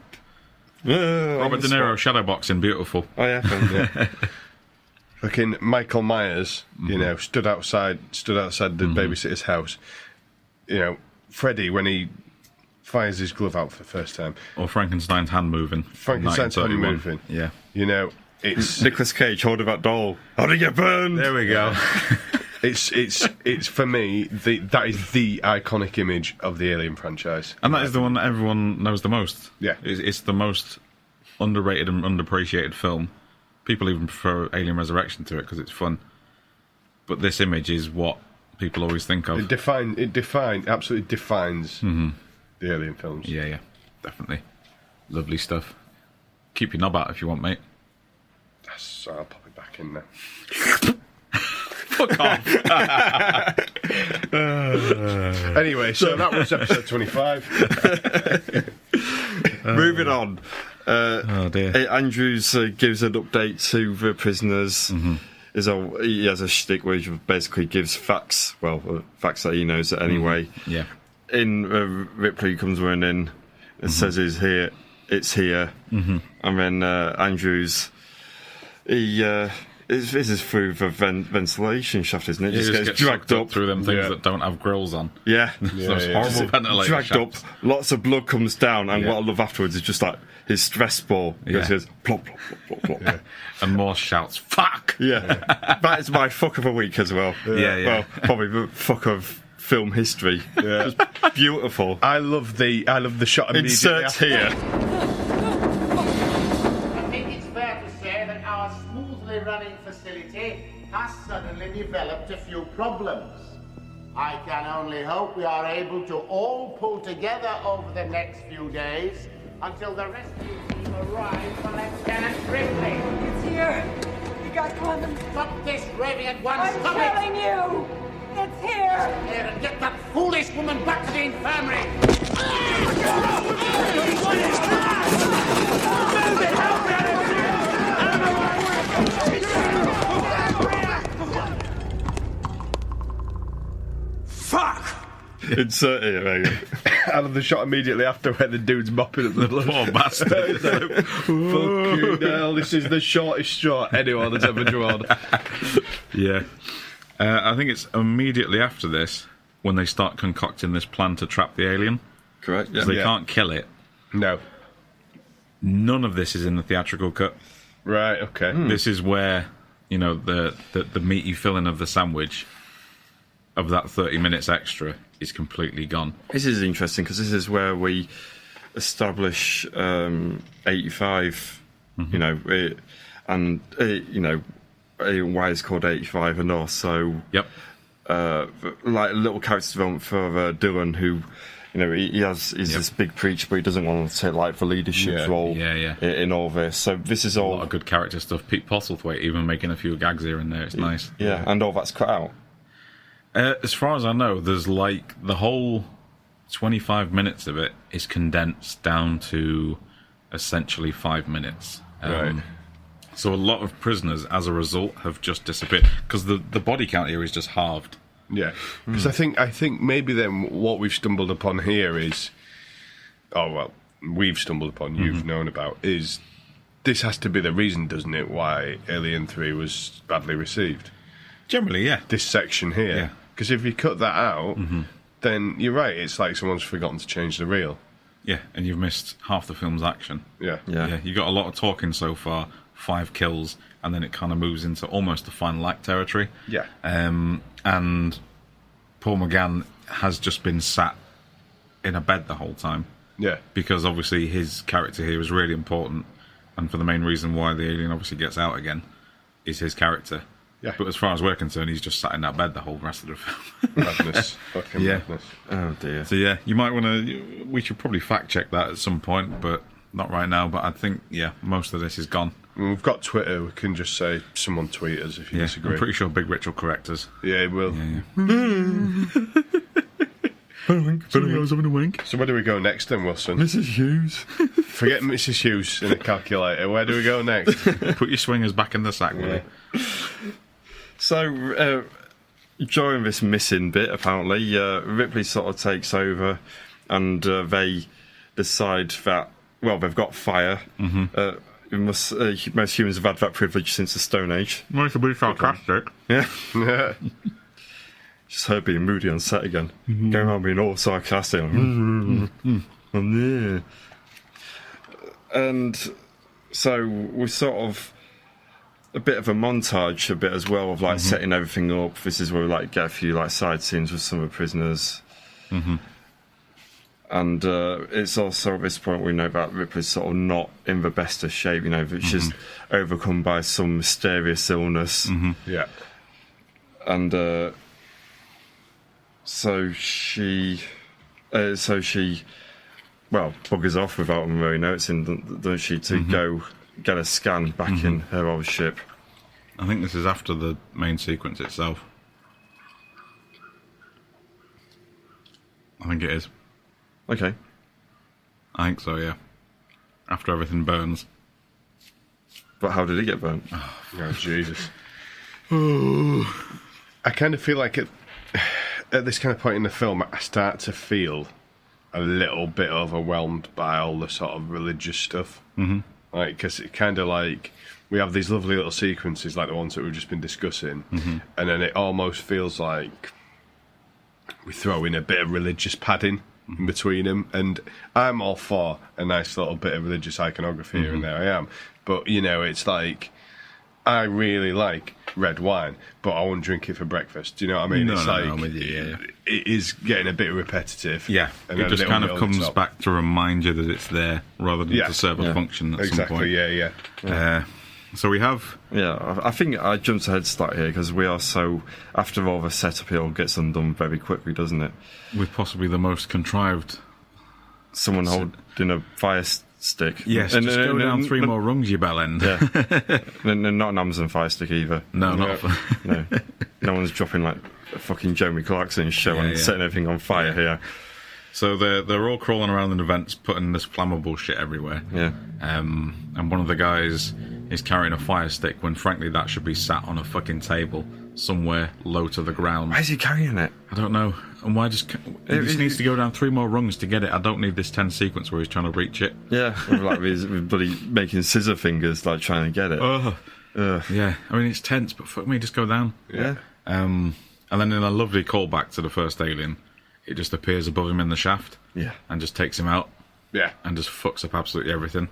Robert De Niro shadowboxing, beautiful. Oh, yeah. Fucking Michael Myers, you know, stood outside the babysitter's house. You know, Freddy, when he fires his glove out for the first time. Or Frankenstein's hand moving. Frankenstein's hand 1931. moving. Yeah. You know, it's Nicolas Cage holding that doll. How did you get burned? There we go. it's for me that is the iconic image of the Alien franchise, And that is the one that everyone knows the most. Yeah. It's the most underrated and underappreciated film. People even prefer Alien Resurrection to it because it's fun. But this image is what people always think of. It absolutely defines the Alien films. Yeah, definitely. Lovely stuff. Keep your knob out if you want, mate. So I'll pop it back in now. Fuck off. Anyway, so that was episode 25. Moving on. Oh dear. Andrews gives an update to the prisoners. He has a shtick where he basically gives facts. Well, facts that he knows anyway. Yeah. In Ripley comes running in. It says he's here. It's here. And then Andrews, this is through the ventilation shaft, isn't it? He just gets dragged up through them things that don't have grills on. Yeah. Those horrible ventilation dragged shafts. up. Lots of blood comes down, and what I love afterwards is just like his stress ball. He goes plop, plop, plop, plop, plop. And more shouts, fuck! Yeah. That is my fuck of a week as well. Yeah. Well, probably the fuck of film history. Yeah. Just beautiful. I love the shot immediately. Insert here. I think it's fair to say that our smoothly running facility has suddenly developed a few problems. I can only hope we are able to all pull together over the next few days until the rescue team arrives for Lieutenant Ripley. It's here. You got condoms. Stop this raving at once. I'm Stop telling you. It's here. Here, and get that foolish woman back to the infirmary. Fuck! Insert here, Megan. I love the shot immediately after where the dude's mopping up the blood. Poor bastard. Fucking hell, this is the shortest shot anyone has ever drawn. Yeah. I think it's immediately after this when they start concocting this plan to trap the alien. Correct, yeah. Because they can't kill it. No. None of this is in the theatrical cut. Right, okay. This is where, you know, the meaty filling of the sandwich of that 30 minutes extra is completely gone. This is interesting because this is where we establish 85, you know, why it's called 85 and also like a little character development for Dylan, who, you know, he's this big preacher, but he doesn't want to take like the leadership role in all this. So this is all a lot of good character stuff. Pete Postlethwaite even making a few gags here and there. It's nice. Yeah, and all that's cut out. As far as I know, there's like the whole 25 minutes of it is condensed down to essentially 5 minutes. Right. So a lot of prisoners, as a result, have just disappeared because the body count here is just halved. Yeah, because I think maybe then what we've stumbled upon here is, we've stumbled upon, you've known about, is this has to be the reason, doesn't it, why Alien 3 was badly received? Generally, yeah. This section here. Yeah. Because if you cut that out, then you're right, it's like someone's forgotten to change the reel. Yeah, and you've missed half the film's action. Yeah. You got a lot of talking so far, 5 kills, and then it kind of moves into almost the final act territory. Yeah. And Paul McGann has just been sat in a bed the whole time. Yeah. Because obviously his character here is really important, and for the main reason why the alien obviously gets out again is his character. Yeah. But as far as we're concerned, he's just sat in that bed the whole rest of the film. Madness. Fucking madness. Oh dear. So yeah, you might want to. We should probably fact check that at some point, but not right now. But I think most of this is gone. We've got Twitter. We can just say someone tweet us if you disagree. I'm pretty sure Big Rich will correct us. Yeah, he will. Sorry, I was having a wink. So where do we go next then, Wilson? Mrs. Hughes. Forget Mrs. Hughes in a calculator. Where do we go next? Put your swingers back in the sack, will you? So, during this missing bit, apparently, Ripley sort of takes over, and they decide that, well, they've got fire. Most humans have had that privilege since the Stone Age. Well, to be sarcastic. Yeah. Just her being moody on set again. Going around being all sarcastic. And so we sort of a bit of a montage, a bit as well, of like setting everything up. This is where we like get a few like side scenes with some of the prisoners. And it's also at this point we know that Ripley's sort of not in the best of shape, you know, that she's overcome by some mysterious illness. Yeah. And so she buggers off without him really noticing, doesn't she, to go get a scan back in her old ship. I think this is after the main sequence itself. I think it is. Okay. I think so, yeah. after everything burns. But how did he get burnt? Oh, Jesus. I kind of feel like at this kind of point in the film, I start to feel a little bit overwhelmed by all the sort of religious stuff. Mm-hmm. Like, because it kind of like, we have these lovely little sequences like the ones that we've just been discussing, and then it almost feels like we throw in a bit of religious padding in between them, and I'm all for a nice little bit of religious iconography here and there, I am. But, you know, it's like, I really like red wine, but I won't drink it for breakfast. Do you know what I mean? No, it's no, like, no, I'm with you, yeah. It is getting a bit repetitive. Yeah, and it a just little kind bit of over the comes top. back to remind you that it's there rather than to serve a function at some point. Yeah. So we have... Yeah, I think I jumped ahead slightly here because we are so... After all the setup, it all gets undone very quickly, doesn't it? With possibly the most contrived... Someone holding a fire stick. Yes, just go down 3 more rungs, you bell end. Yeah. Not an Amazon fire stick either. No, not... No one's dropping like a fucking Jeremy Clarkson show and setting everything on fire here. So they're all crawling around in the vents, putting this flammable shit everywhere. Yeah. And one of the guys is carrying a fire stick when, frankly, that should be sat on a fucking table somewhere low to the ground. Why is he carrying it? I don't know. And why just... He just needs to go down 3 more rungs to get it. I don't need this 10 sequence where he's trying to reach it. Yeah, with bloody making scissor fingers, like trying to get it. Yeah, I mean, it's tense, but fuck me, just go down. Yeah. And then in a lovely callback to the first Alien, it just appears above him in the shaft. Yeah. And just takes him out. Yeah. And just fucks up absolutely everything.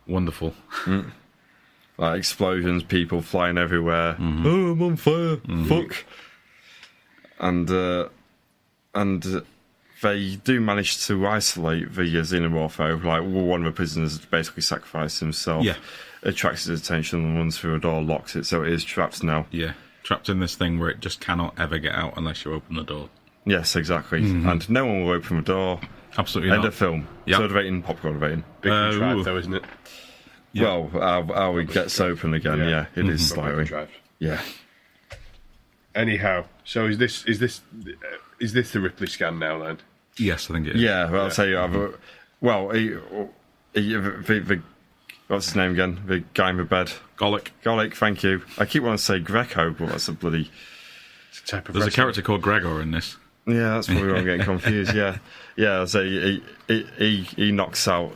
Wonderful. Like explosions, people flying everywhere. Oh, I'm on fire. Fuck. And they do manage to isolate the xenomorph. Like, one of the prisoners basically sacrificed himself. Yeah. Attracts his attention and runs through a door, locks it, so it is trapped now. Yeah. Trapped in this thing where it just cannot ever get out unless you open the door. Yes, exactly. And no one will open the door. Absolutely End not. of film. Yep. Soda rating, popcorn rating. Big contrived, though, isn't it? Well, how it gets open again, it is slightly. Yeah. Anyhow, so is this the Ripley scan now then? Yes, I think it is. Yeah, well, I'll tell you. Well, what's his name again? The guy in the bed. Golic, thank you. I keep wanting to say Greco, but that's a bloody... type of There's a character called Gregor in this. Yeah, that's probably where I'm getting confused, Yeah, so he knocks out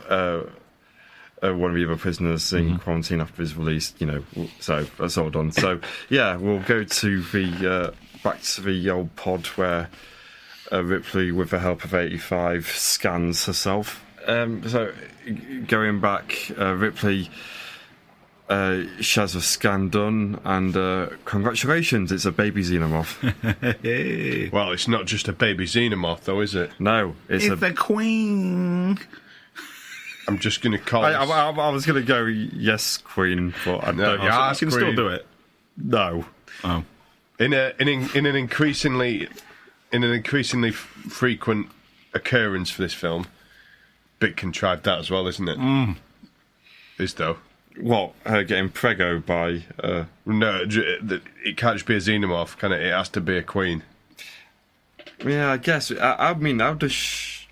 one of the other prisoners in quarantine after his release, so that's all done. So, yeah, we'll go to the... back to the old pod where Ripley, with the help of 85, scans herself. So, going back, Ripley... she has a scan done, and congratulations, it's a baby xenomorph. Well, it's not just a baby xenomorph, though, is it? No, it's the queen. I'm just going to call it... I was going to go, yes, queen, but I don't... Yeah, I can still do it. No. Oh. In an increasingly frequent occurrence for this film, bit contrived that as well, isn't it? Is though. What? Her getting prego by... No, it can't just be a xenomorph, can it? It has to be a queen. Yeah, I guess. I mean, how does she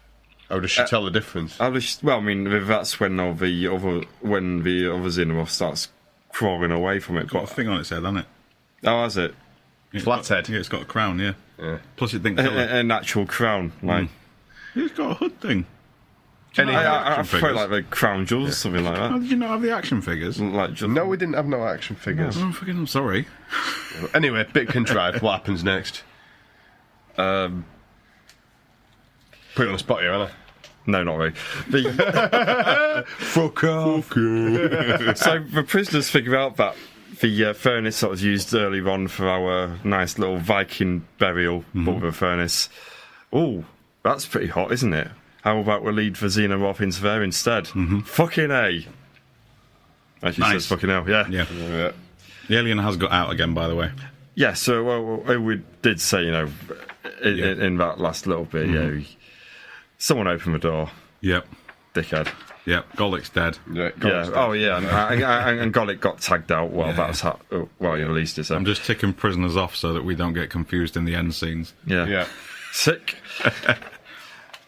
tell the difference? Well, I mean, that's when the other xenomorph starts crawling away from it. It's got a thing on its head, hasn't it? Oh, has it? Flat head. Yeah, it's got a crown, yeah. Plus it thinks... An actual crown, like... It's got a hood thing. I prefer like the crown jewels, something like that. How did you not have the action figures? No, we didn't have no action figures. No. I'm sorry. Anyway, bit contrived. What happens next? Put it on the spot here, Anna. No, not really. Fuck off. So the prisoners figure out that the furnace that was used earlier on for our nice little Viking burial, but with a furnace. Oh, that's pretty hot, isn't it? How about we lead the xenomorph into there instead? Fucking A. Actually says fucking hell, yeah. The alien has got out again, by the way. Yeah, so we did say, in that last little bit, someone opened the door. Yep. Dickhead. Yep, Golic's dead. Yeah. Oh, yeah, and Golic got tagged out. Well, that's how... Well, he released it, so... I'm just ticking prisoners off so that we don't get confused in the end scenes. Yeah. Sick.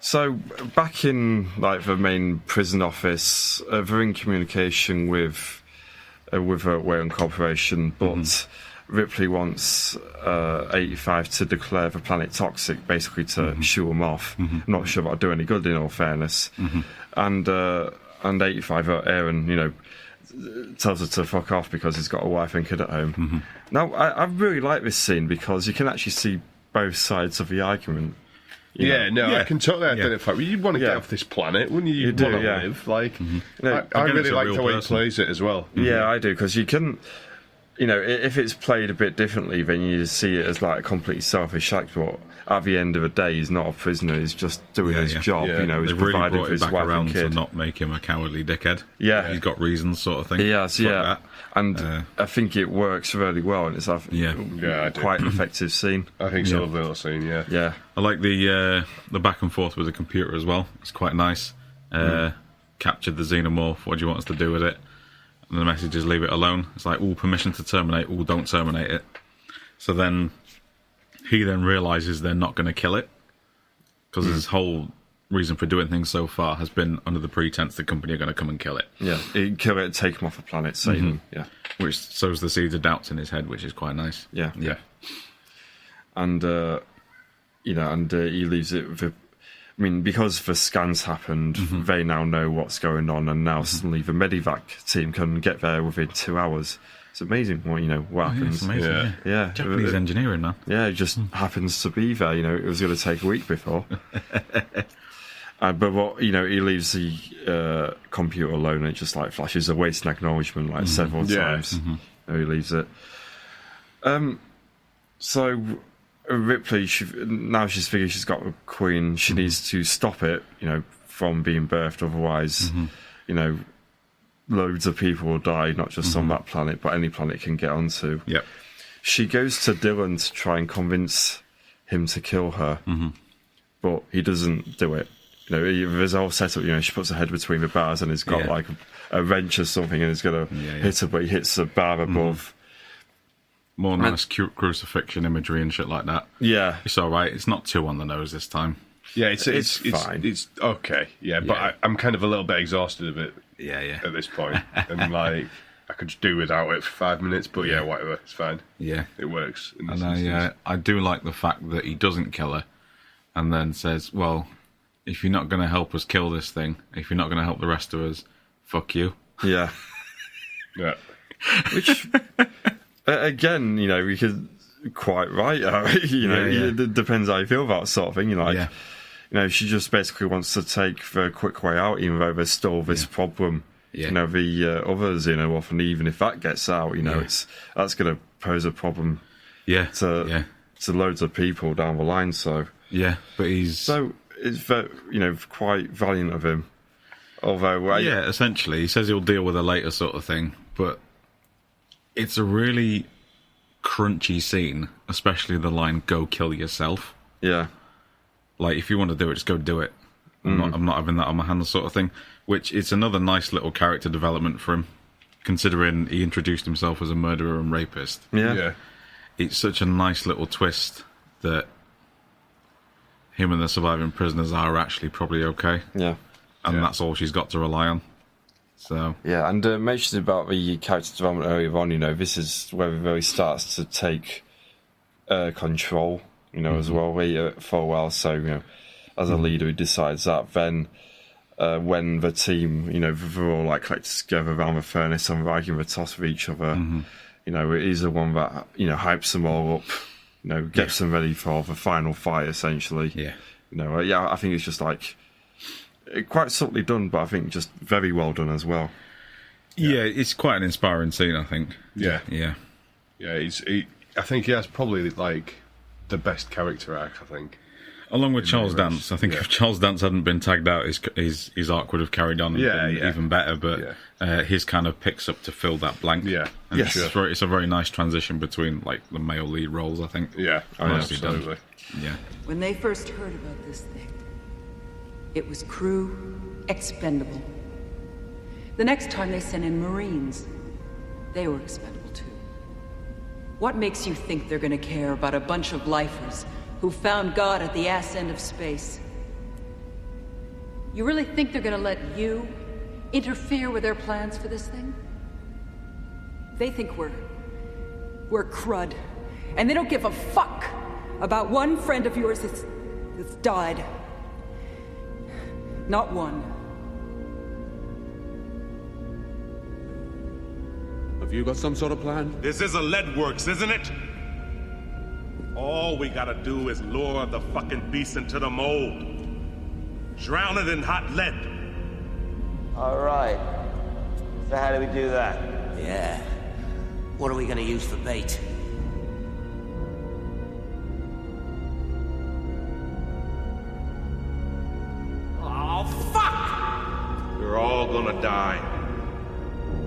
So back in like the main prison office, they're in communication with Weyland Corporation, but Ripley wants 85 to declare the planet toxic, basically to shoo them off. I'm not sure that'll do any good, in all fairness. And 85, Aaron, tells her to fuck off because he's got a wife and kid at home. Now, I really like this scene because you can actually see both sides of the argument. I can totally identify. Well, you'd want to get off this planet, wouldn't you? You'd want to live. Like, I really like the way he plays it as well. Yeah, I do, because you can... if it's played a bit differently, then you see it as like a completely selfish act. But at the end of the day, he's not a prisoner. He's just doing his job. He's providing for his wife and kid. To not make him a cowardly dickhead. Yeah, he's got reasons, sort of thing. He has, and I think it works really well, and it's quite an effective scene. I think so. A little scene, yeah. I like the back and forth with the computer as well. It's quite nice. Captured the xenomorph. What do you want us to do with it? And the message is leave it alone. It's like, permission to terminate, don't terminate it. So then he then realises they're not going to kill it, because his whole reason for doing things so far has been under the pretense the company are going to come and kill it. Yeah, kill it, take him off the planet, save him. Yeah, which sows the seeds of doubts in his head, which is quite nice. Yeah. And he leaves it with. I mean, because the scans happened, they now know what's going on, and now suddenly the medevac team can get there within 2 hours. It's amazing what happens. It's amazing, yeah. Japanese engineering, man. Yeah, it just happens to be there. It was going to take a week before. But he leaves the computer alone, and it just like flashes a wasting acknowledgement several times. He leaves it. So Ripley, now she's figured she's got a queen. She needs to stop it, from being birthed. Otherwise, loads of people will die, not just on that planet, but any planet can get onto. Yep. She goes to Dylan to try and convince him to kill her, but he doesn't do it. There's a whole setup. She puts her head between the bars, and he's got like a wrench or something, and he's going to hit her, but he hits the bar above. More nice crucifixion imagery and shit like that. Yeah, it's all right. It's not too on the nose this time. Yeah, it's fine. It's okay. Yeah, but I'm kind of a little bit exhausted of it. Yeah. At this point, and like I could just do without it for 5 minutes. But whatever, it's fine. Yeah, it works. And I do like the fact that he doesn't kill her, and then says, "Well, if you're not going to help us kill this thing, if you're not going to help the rest of us, fuck you." Yeah. Which. Again, we could quite right. It depends how you feel about that sort of thing. She just basically wants to take the quick way out, even though there's still this problem. The other xenomorph, and even if that gets out, that's going to pose a problem. To loads of people down the line. So but it's quite valiant of him. Although essentially he says he'll deal with her later, sort of thing, but. It's a really crunchy scene, especially the line "Go kill yourself." Yeah, like if you want to do it, just go do it. I'm not having that on my hands, sort of thing. Which it's another nice little character development for him, considering he introduced himself as a murderer and rapist. Yeah. It's such a nice little twist that him and the surviving prisoners are actually probably okay. Yeah, and that's all she's got to rely on. So and mentioned about the character development earlier on. This is where it really starts to take control. As well for a while. So as a leader, he decides that. Then when the team, they're all like collected together around the furnace and arguing the toss with each other. He's the one that hypes them all up. Gets them ready for the final fight. Essentially. I think it's just like. Quite subtly done, but I think just very well done as well. Yeah, it's quite an inspiring scene, I think. Yeah. I think he has probably like the best character arc. I think, along with Charles Dance. I think if Charles Dance hadn't been tagged out, his arc would have carried on and been even better. But his kind of picks up to fill that blank. Yeah, and it's a very nice transition between like the male lead roles. I think. Yeah, absolutely. Yeah. When they first heard about this thing. It was crew expendable. The next time they sent in Marines, they were expendable too. What makes you think they're gonna care about a bunch of lifers who found God at the ass end of space? You really think they're gonna let you interfere with their plans for this thing? They think we're crud. And they don't give a fuck about one friend of yours that's died. Not one. Have you got some sort of plan? This is a lead works, isn't it? All we gotta do is lure the fucking beast into the mold. Drown it in hot lead. All right. So how do we do that? Yeah. What are we gonna use for bait? Oh, fuck! We're all gonna die.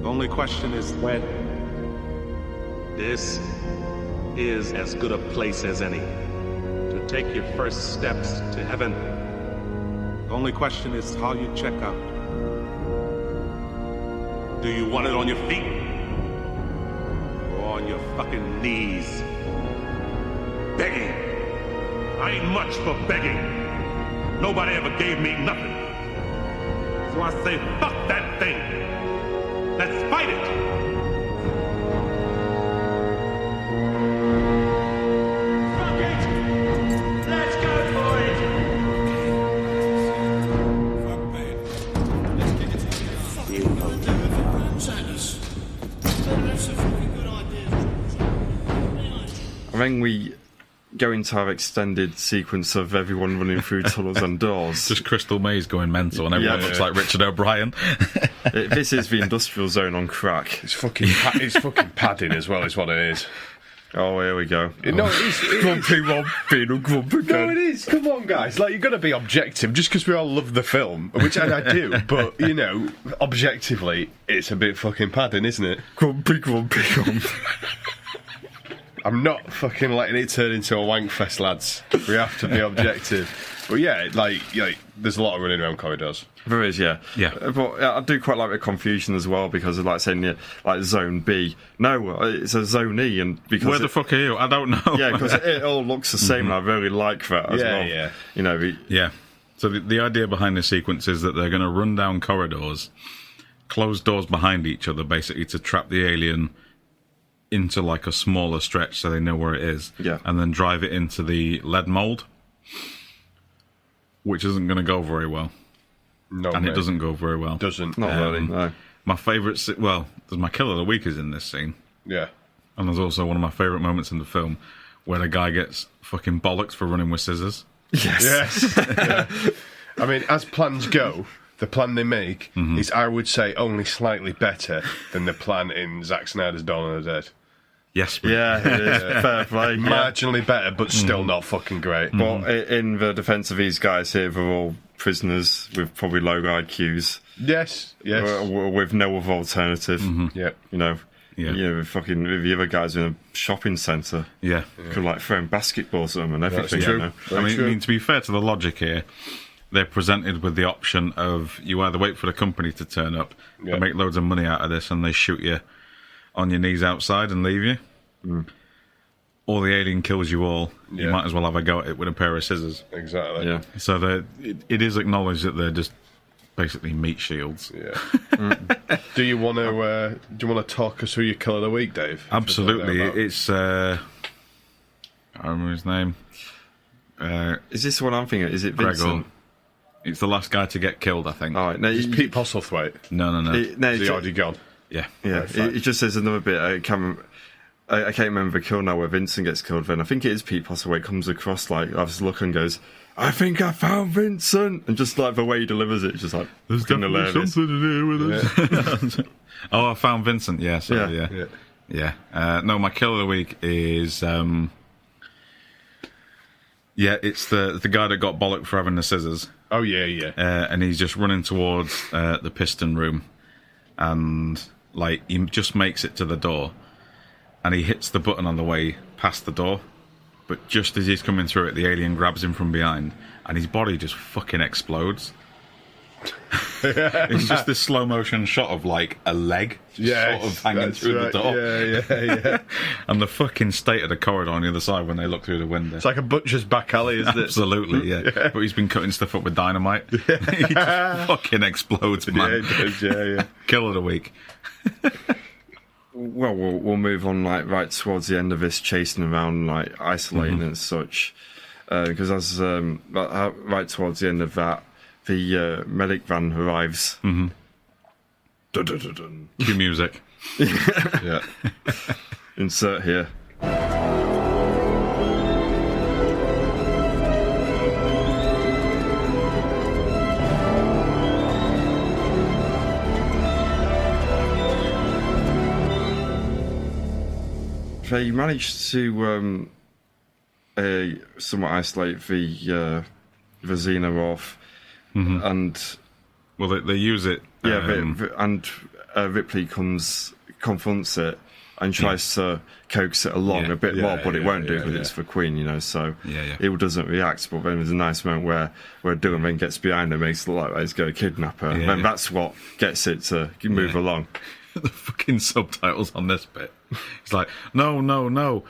The only question is when. This is as good a place as any to take your first steps to heaven. The only question is how you check out. Do you want it on your feet? Or on your fucking knees? Begging. I ain't much for begging. Nobody ever gave me nothing. So I say, fuck that thing. Let's fight it. I think we go into our extended sequence of everyone running through tunnels and doors. Just Crystal Maze going mental, and everyone looks like Richard O'Brien. This is the industrial zone on crack. It's fucking padding as well, is what it is. Oh, here we go. No, it is. Grumpy again. No, it is. Come on, guys. Like, you've got to be objective. Just because we all love the film, which and I do, but, you know, objectively, it's a bit fucking padding, isn't it? Grumpy. I'm not fucking letting it turn into a wank fest, lads. We have to be objective. But yeah, like there's a lot of running around corridors. There is, yeah. But I do quite like the confusion as well, because of like saying like Zone B. No, it's a Zone E, and because where the fuck are you? I don't know. Yeah, because it all looks the same, and I really like that as well. Yeah. You know. Yeah. So the idea behind this sequence is that they're going to run down corridors, close doors behind each other, basically to trap the alien into like a smaller stretch so they know where it is, and then drive it into the lead mold, which isn't going to go very well. No, and it doesn't go very well. Doesn't. Not really, no. My favourite... there's my killer of the week is in this scene. Yeah. And there's also one of my favourite moments in the film where a guy gets fucking bollocks for running with scissors. Yes. Yeah. I mean, as plans go, the plan they make is, I would say, only slightly better than the plan in Zack Snyder's Dawn of the Dead. Yes. Yeah, it is. Fair play. Marginally better, but still not fucking great. But in the defence of these guys here, they're all prisoners with probably low IQs. Yes. With no other alternative. Yep. You know, with the other guys in a shopping centre. Yeah. Could like throwing basketballs at them and everything. That's true. You know? I mean, to be fair to the logic here, they're presented with the option of you either wait for the company to turn up and make loads of money out of this, and they shoot you on your knees outside and leave you, or the alien kills you all. You might as well have a go at it with a pair of scissors. Exactly. Yeah. So it is acknowledged that they're just basically meat shields. Yeah. Do you want to talk us through your killer of the week, Dave? Absolutely. It's I remember his name. Is this the one I'm thinking? Is it Vincent? Gregor. It's the last guy to get killed, I think. All right. No, it's Pete Postlethwaite. No. Is he already gone? Yeah. Yeah. It just says another bit. I can't remember the kill now where Vincent gets killed. Then I think it is Pete Postlethwaite comes across like has a look and goes, "I think I found Vincent," and just like the way he delivers it, it's just like there's definitely hilarious. something to do with it. Oh, I found Vincent. Yeah. Sorry, yeah. No, my killer of the week is it's the guy that got bollocked for having the scissors. Oh yeah. And he's just running towards the piston room, and like he just makes it to the door, and he hits the button on the way past the door, but just as he's coming through it, the alien grabs him from behind, and his body just fucking explodes. It's just this slow motion shot of like a leg sort of hanging through the door. Yeah. And the fucking state of the corridor on the other side when they look through the window. It's like a butcher's back alley, isn't it? Absolutely, yeah. But he's been cutting stuff up with dynamite. He just fucking explodes, man. Yeah, he does, yeah. Kill of the week. Well, we'll move on like right towards the end of this, chasing around, like isolating and such. Because as right towards the end of that, the medic van arrives. Mm-hmm. Dun, dun, dun, dun. Cue music. Yeah. Insert here. They managed to somewhat isolate the Xenomorph, and well, they use it. And Ripley confronts it and tries to coax it along a bit more, but it won't do because it's for Queen, you know. So it doesn't react. But then there's a nice moment where Dylan then gets behind her, makes it look like he's going to kidnap her, and that's what gets it to move along. The fucking subtitles on this bit. It's like, no.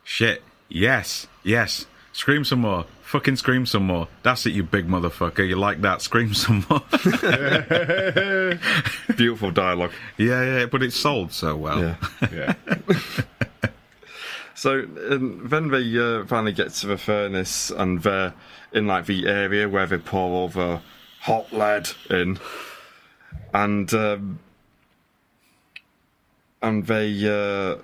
Shit. Yes. Scream some more. Fucking scream some more. That's it, you big motherfucker. You like that? Scream some more. Beautiful dialogue. Yeah, but it's sold so well. Yeah. So then they finally get to the furnace, and they're in like the area where they pour all the hot lead in, and they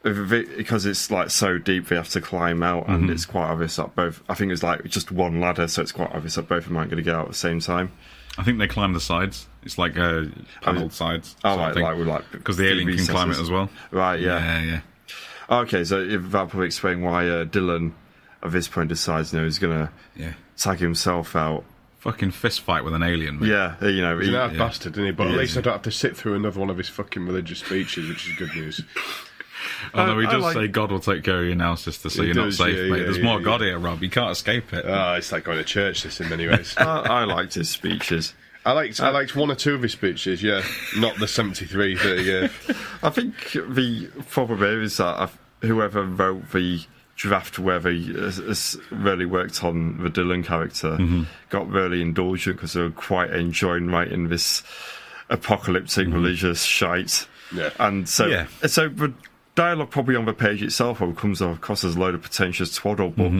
because it's like so deep, they have to climb out, and it's quite obvious that both. I think it's like just one ladder, so it's quite obvious that both of them aren't going to get out at the same time. I think they climb the sides. It's like panelled sides. Oh, right, because the alien can climb it as well. Right, yeah. Yeah. Okay, so if that probably explain why Dylan, at this point, decides he's going to tag himself out. Fucking fist fight with an alien, mate. Yeah, He's an bastard, isn't he? But at least I don't have to sit through another one of his fucking religious speeches, which is good news. Although he does say God will take care of you now, sister, so you're not safe, mate. There's more God here, Rob. You can't escape it. It's like going to church, this in many ways. I liked his speeches. I liked one or two of his speeches, not the 73 that I think the problem here is that whoever wrote the draft where he has really worked on the Dylan character got really indulgent because they were quite enjoying writing this apocalyptic religious shite. Yeah. And so the dialogue probably on the page itself comes across as a load of pretentious twaddle, but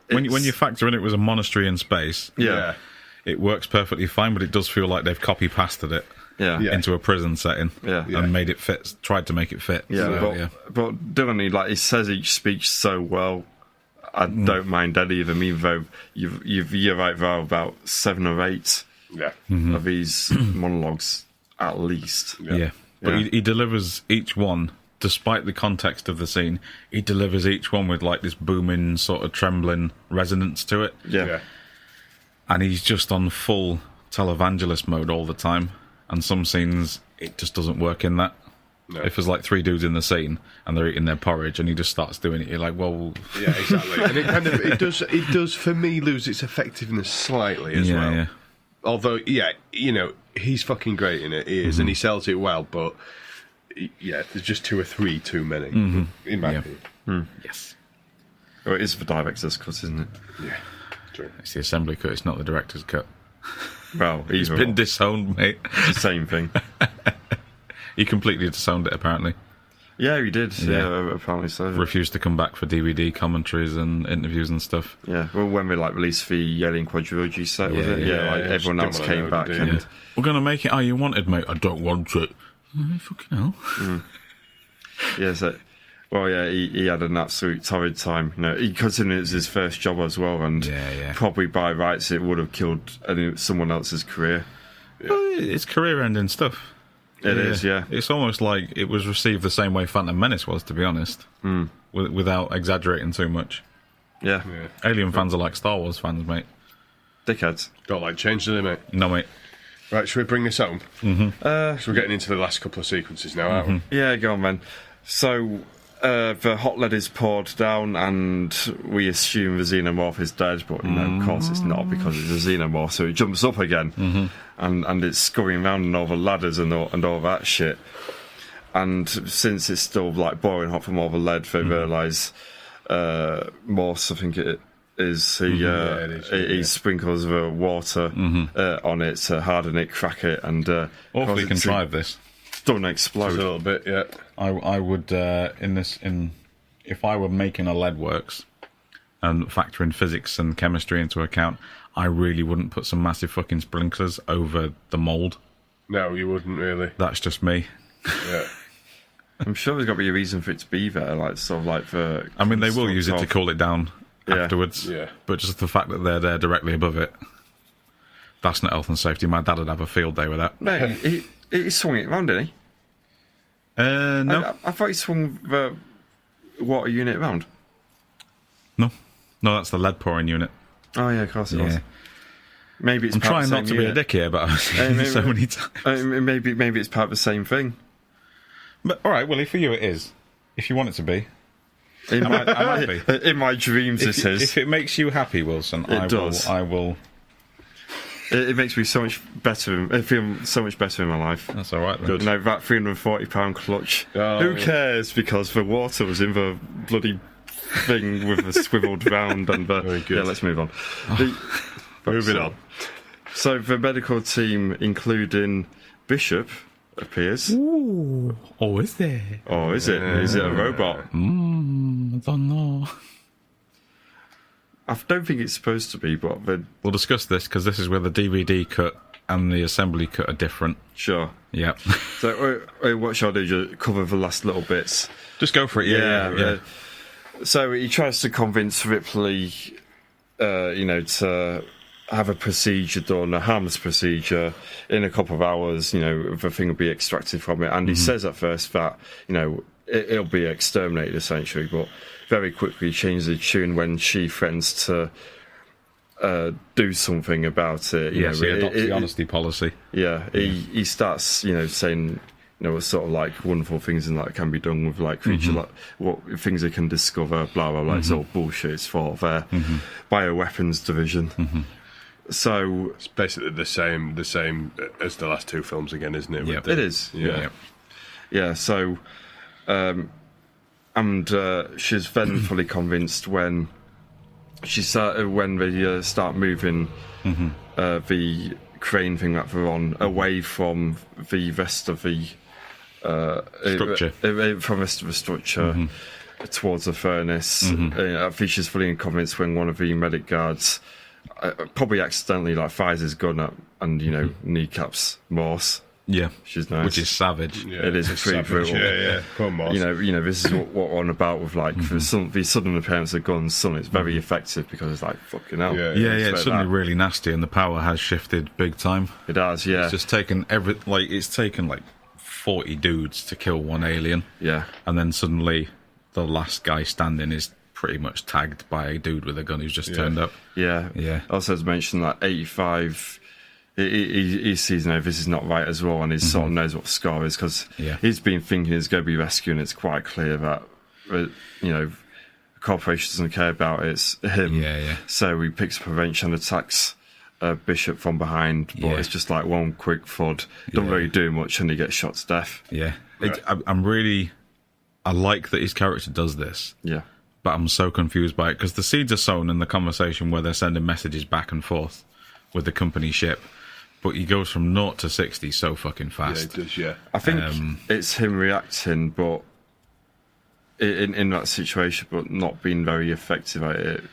when you factor in it was a monastery in space, it works perfectly fine, but it does feel like they've copy-pasted it into a prison setting and made it fit, tried to make it fit. But Dylan, he says each speech so well, I don't mind any of them, even though you're right, there are about 7 or 8 of these monologues at least. But he delivers each one, despite the context of the scene, he delivers each one with like this booming, sort of trembling resonance to it. Yeah. And he's just on full televangelist mode all the time. And some scenes, it just doesn't work in that. No. If there's like 3 dudes in the scene and they're eating their porridge and he just starts doing it, you're like, well... Yeah, exactly. And it does, for me, lose its effectiveness slightly as well. Yeah. Although, he's fucking great in it, he is, and he sells it well, but, there's just 2 or 3 too many, in my opinion. Yes. Well, it is the director's cut, isn't it? Yeah, true. It's the assembly cut, it's not the director's cut. Well, he's been disowned, mate. It's the same thing. He completely disowned it, apparently. Yeah, he did. Yeah, apparently so. Refused to come back for DVD commentaries and interviews and stuff. Yeah, well, when we released the Alien Quadrilogy set, was it? Everyone else came back. And we're going to make it how you wanted, mate. I don't want it. Fucking hell. Yeah, so... Well, he had an absolute torrid time. He considered it as his first job as well, and probably by rights it would have killed someone else's career. Yeah. Well, it's career-ending stuff. It is, yeah. It's almost like it was received the same way Phantom Menace was, to be honest, without exaggerating too much. Yeah. Alien fans are like Star Wars fans, mate. Dickheads. Don't like change, do they, mate? No, mate. Right, should we bring this home? So we're getting into the last couple of sequences now, aren't we? Yeah, go on, man. So, the hot lead is poured down, and we assume the xenomorph is dead, but of course it's not, because it's a xenomorph. So it jumps up again, and it's scurrying around on all the ladders and all that shit. And since it's still like boiling hot from all the lead, they realise Morse, I think it is, he sprinkles the water on it to harden it, crack it, and awfully contrived this. Don't explode. Just a little bit, yeah. I would if I were making a lead works and factoring physics and chemistry into account, I really wouldn't put some massive fucking sprinklers over the mould. No, you wouldn't really. That's just me. Yeah. I'm sure there's got to be a reason for it to be there, like sort of like for. I mean, they will use it to cool it down afterwards. Yeah. But just the fact that they're there directly above it, that's not health and safety. My dad would have a field day with that. No, he swung it round, didn't he? No. I thought he swung the water unit round. No, that's the lead pouring unit. Oh yeah, of course it was. Maybe it's. I'm trying not to be a dick here, but I've seen it so many times. Maybe it's part of the same thing. But all right, Willie, for you it is. If you want it to be. In my dreams, it is. If it makes you happy, Wilson, I will. It makes me so much better. I feel so much better in my life. That's all right. Then. Good. No, that £340 clutch. Oh. Who cares? Because the water was in the bloody thing with the swiveled round and the. Very good. Yeah, let's move on. Moving on. So the medical team, including Bishop, appears. Ooh. Oh, is there? Oh, is it? Is it a robot? I don't know. I don't think it's supposed to be, but we'll discuss this, because this is where the DVD cut and the assembly cut are different. Sure. Yeah. So what shall I do? Just cover the last little bits. Just go for it. Yeah. So he tries to convince Ripley, to have a procedure done, a harmless procedure, in a couple of hours. The thing will be extracted from it, and he says at first that it'll be exterminated essentially, but very quickly changes the tune when she threatens to do something about it. He adopts the honesty policy. Yeah, he starts, saying, sort of like wonderful things and can be done with creature, like what things they can discover, blah blah blah. It's all bullshit. It's for their bioweapons division. So it's basically the same as the last two films again, isn't it? Yeah, it is. Yeah. So. And she's then fully convinced when they start moving the crane thing that they're on away from the rest of the structure, towards the furnace. I think she's fully convinced when one of the medic guards probably accidentally fires his gun up and kneecaps Morse. Yeah, she's nice. Which is savage. Yeah, it is pretty brutal. Yeah. Come on, this is what we're on about with for the sudden appearance of guns. Suddenly, it's very effective because it's fucking hell. Yeah. It's suddenly really nasty, and the power has shifted big time. It has. Yeah, it's just taken it's taken 40 dudes to kill one alien. Yeah, and then suddenly the last guy standing is pretty much tagged by a dude with a gun who's just turned up. Yeah. Also, to mention that 85. He sees this is not right as well, and he sort of knows what the score is because he's been thinking he's going to be rescued, and it's quite clear that the corporation doesn't care about it. It's him. Yeah. So he picks up a wrench and attacks Bishop from behind, but it's just one quick thud. Doesn't really do much, and he gets shot to death. Yeah, I like that his character does this. Yeah, but I'm so confused by it because the seeds are sown in the conversation where they're sending messages back and forth with the company ship. But he goes from 0 to 60 so fucking fast. Yeah, he does, I think it's him reacting, but in that situation, but not being very effective at it.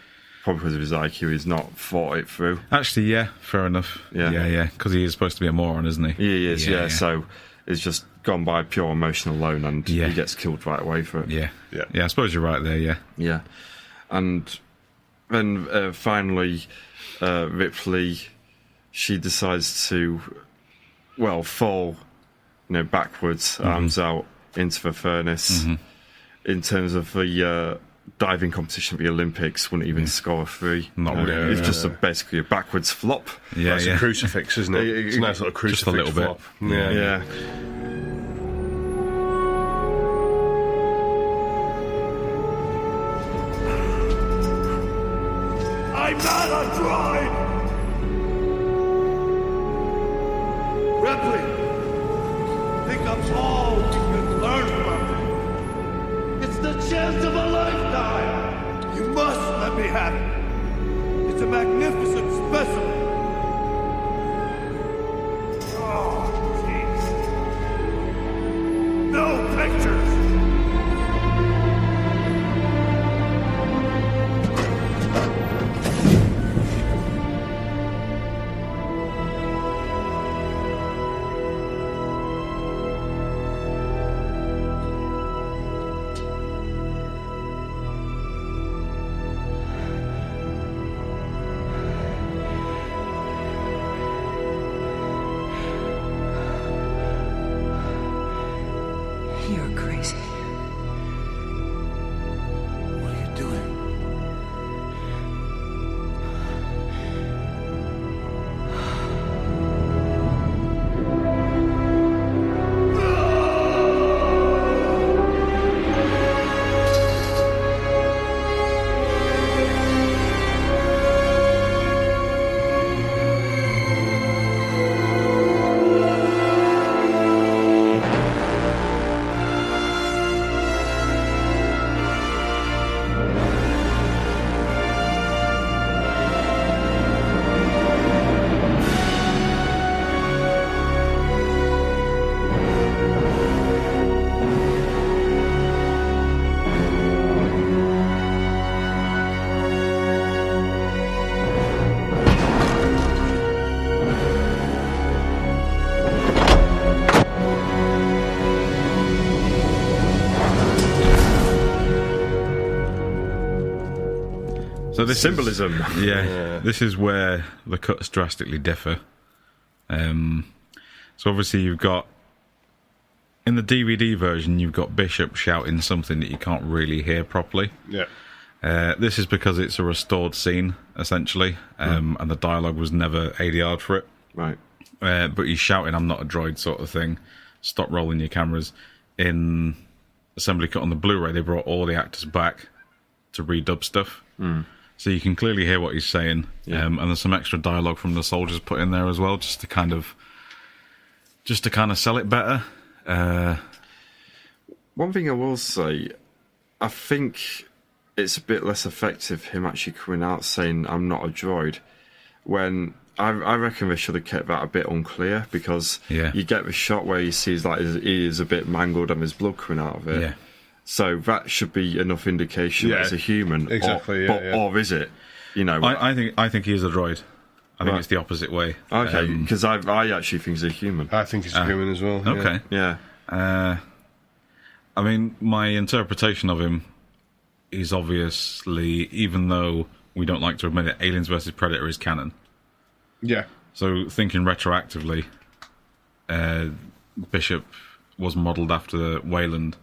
Probably because of his IQ, he's not thought it through. Actually, yeah, fair enough. Yeah, because he is supposed to be a moron, isn't he? He is, yeah. So it's just gone by pure emotion alone, and he gets killed right away for it. Yeah. I suppose you're right there. Yeah. And then finally, Ripley. She decides to, fall, backwards, arms out into the furnace. In terms of the diving competition at the Olympics, wouldn't even score a 3. Not really. It's just basically a backwards flop. Yeah, it's a crucifix, isn't it? It's a nice little crucifix. Just a little flop. bit. Yeah. I'm not a droid! Ripley, think of all we can learn from it. It's the chance of a lifetime. You must let me have it. It's a magnificent specimen. Oh, jeez. No pictures. You're crazy. What are you doing? So this Symbolism. This is where the cuts drastically differ. So obviously you've got, in the DVD version, you've got Bishop shouting something that you can't really hear properly. Yeah. This is because it's a restored scene, essentially, and the dialogue was never ADR'd for it. Right. But he's shouting, "I'm not a droid," sort of thing. Stop rolling your cameras. In Assembly Cut on the Blu-ray, they brought all the actors back to redub stuff. So you can clearly hear what he's saying. And there's some extra dialogue from the soldiers put in there as well, just to kind of sell it better. One thing I will say, I think it's a bit less effective him actually coming out saying I'm not a droid, when I reckon they should have kept that a bit unclear, because you get the shot where he sees that his ear is a bit mangled and there's blood coming out of it. Yeah. So that should be enough indication that it's a human. Exactly. Or is it? You know, I think he is a droid. I think it's the opposite way. Okay, because I actually think he's a human. I think he's a human as well. Okay. Yeah. I mean, my interpretation of him is obviously, even though we don't like to admit it, Aliens vs. Predator is canon. Yeah. So thinking retroactively, Bishop was modelled after Wayland,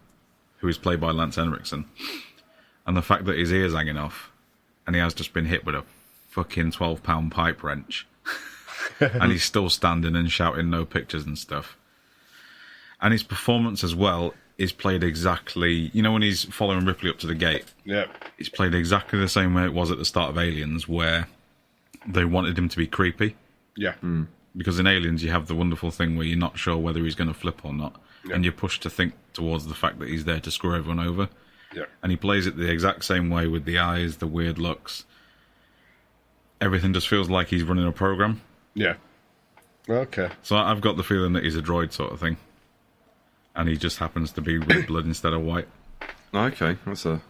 who is played by Lance Henriksen. And the fact that his ear's hanging off, and he has just been hit with a fucking 12-pound pipe wrench, and he's still standing and shouting no pictures and stuff. And his performance as well is played exactly... You know when he's following Ripley up to the gate? Yeah. It's played exactly the same way it was at the start of Aliens, where they wanted him to be creepy. Yeah. Because in Aliens, you have the wonderful thing where you're not sure whether he's going to flip or not. Yeah. And you're pushed to think towards the fact that he's there to screw everyone over. Yeah. And he plays it the exact same way with the eyes, the weird looks. Everything just feels like he's running a program. Yeah. Okay. So I've got the feeling that he's a droid sort of thing. And he just happens to be red blood instead of white. Okay, that's a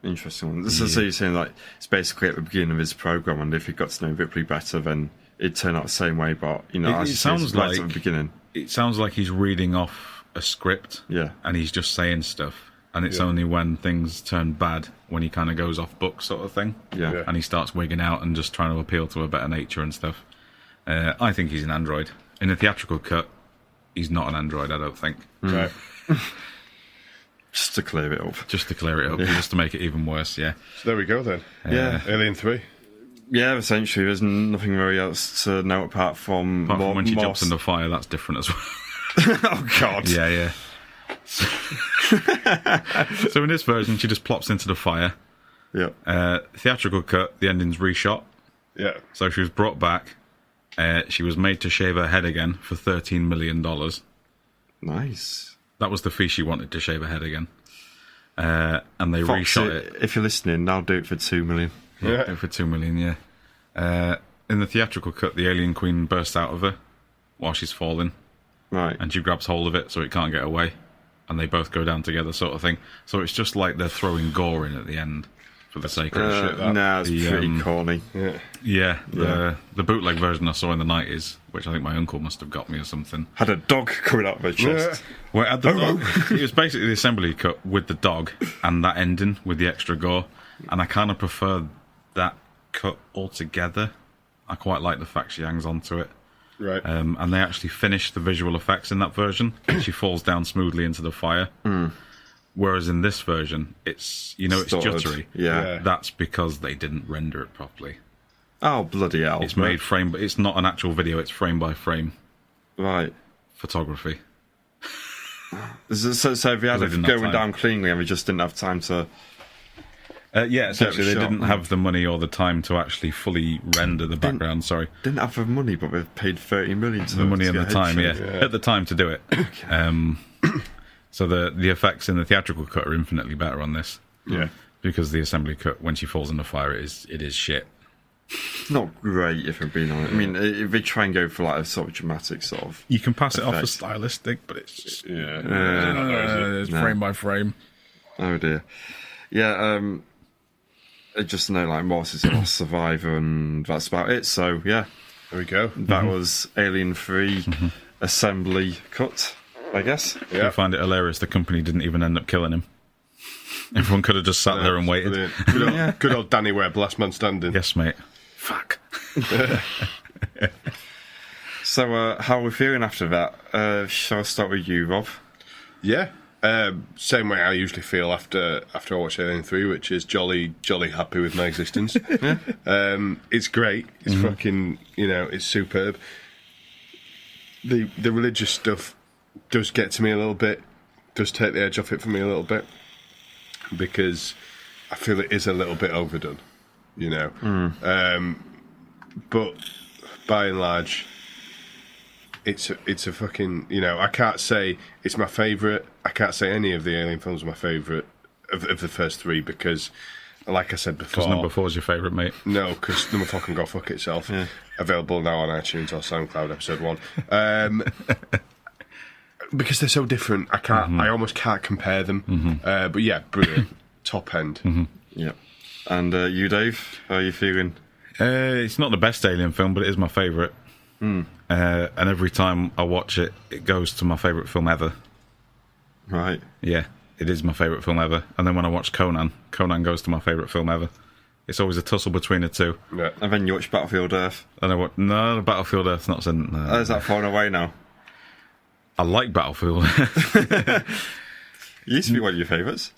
interesting one. So you're saying like it's basically at the beginning of his program, and if he got to know Ripley better, then it'd turn out the same way. But you know, it sounds right like at the beginning. It sounds like he's reading off a script. Yeah. And he's just saying stuff. And it's only when things turn bad when he kind of goes off book sort of thing. Yeah. And he starts wigging out and just trying to appeal to a better nature and stuff. I think he's an android. In the theatrical cut, he's not an android, I don't think. Right. Just to clear it up. Just to make it even worse, yeah. So there we go then. Alien 3. Yeah, essentially, there's nothing very else to note apart from when she jumps in the fire, that's different as well. Oh, God. Yeah. So in this version, she just plops into the fire. Yeah. Theatrical cut, the ending's reshot. Yeah. So she was brought back. She was made to shave her head again for $13 million. Nice. That was the fee she wanted, to shave her head again. And they Fox, reshot it. If you're listening, I'll do it for $2 million. Yeah, do it for $2 million, yeah. In the theatrical cut, the alien queen bursts out of her while she's falling. Right. And she grabs hold of it so it can't get away. And they both go down together, sort of thing. So it's just like they're throwing gore in at the end for the sake of shit. No, it's pretty corny. Yeah. The bootleg version I saw in the 90s, which I think my uncle must have got me or something, had a dog coming out of her chest. Well, it had the dog. It was basically the assembly cut with the dog and that ending with the extra gore. And I kind of prefer that cut altogether. I quite like the fact she hangs onto it. Right. And they actually finished the visual effects in that version. She falls down smoothly into the fire. Whereas in this version, it's jittery. Yeah. That's because they didn't render it properly. Oh, bloody hell. It's made frame, but it's not an actual video, it's frame by frame. Right. Photography. So if you had it going down cleanly and we just didn't have time to... Yeah, essentially they didn't have the money or the time to actually fully render the background, Didn't have the money, but they've paid $30 million to the money and the time, yeah. At the time to do it. So the effects in the theatrical cut are infinitely better on this. Yeah. Because the assembly cut, when she falls in the fire, it is shit. Not great, if I'm being honest. I mean, if they try and go for like a sort of dramatic sort of... You can pass effect. it off as stylistic, but it's just... It's frame by frame. Oh dear. Yeah, I just know like Morse is a lost survivor and that's about it. So yeah, there we go. That was Alien 3 assembly cut, I guess. Yeah. I find it hilarious the company didn't even end up killing him. Everyone could have just sat there and waited. Good old Danny Webb, last man standing. Yes, mate. Fuck. So how are we feeling after that? Shall I start with you, Rob? Yeah. Same way I usually feel after I watch Alien 3, which is jolly happy with my existence. It's great. It's fucking, it's superb. The religious stuff does get to me a little bit, does take the edge off it for me a little bit, because I feel it is a little bit overdone, but by and large, it's a fucking, I can't say it's my favourite. I can't say any of the Alien films are my favourite of the first three, because, like I said before... Because number 4 is your favourite, mate. No, because number 4 can go fuck itself. Yeah. Available now on iTunes or SoundCloud, episode 1. Because they're so different, I can't. I almost can't compare them. But yeah, brilliant. Top end. Yeah. And you, Dave, how are you feeling? It's not the best Alien film, but it is my favourite. And every time I watch it, it goes to my favourite film ever. Right. Yeah, it is my favourite film ever. And then when I watch Conan goes to my favourite film ever. It's always a tussle between the two. Yeah. And then you watch Battlefield Earth. And I watch, no, Battlefield Earth's not... Is that far away now? I like Battlefield. It used to be one of your favourites.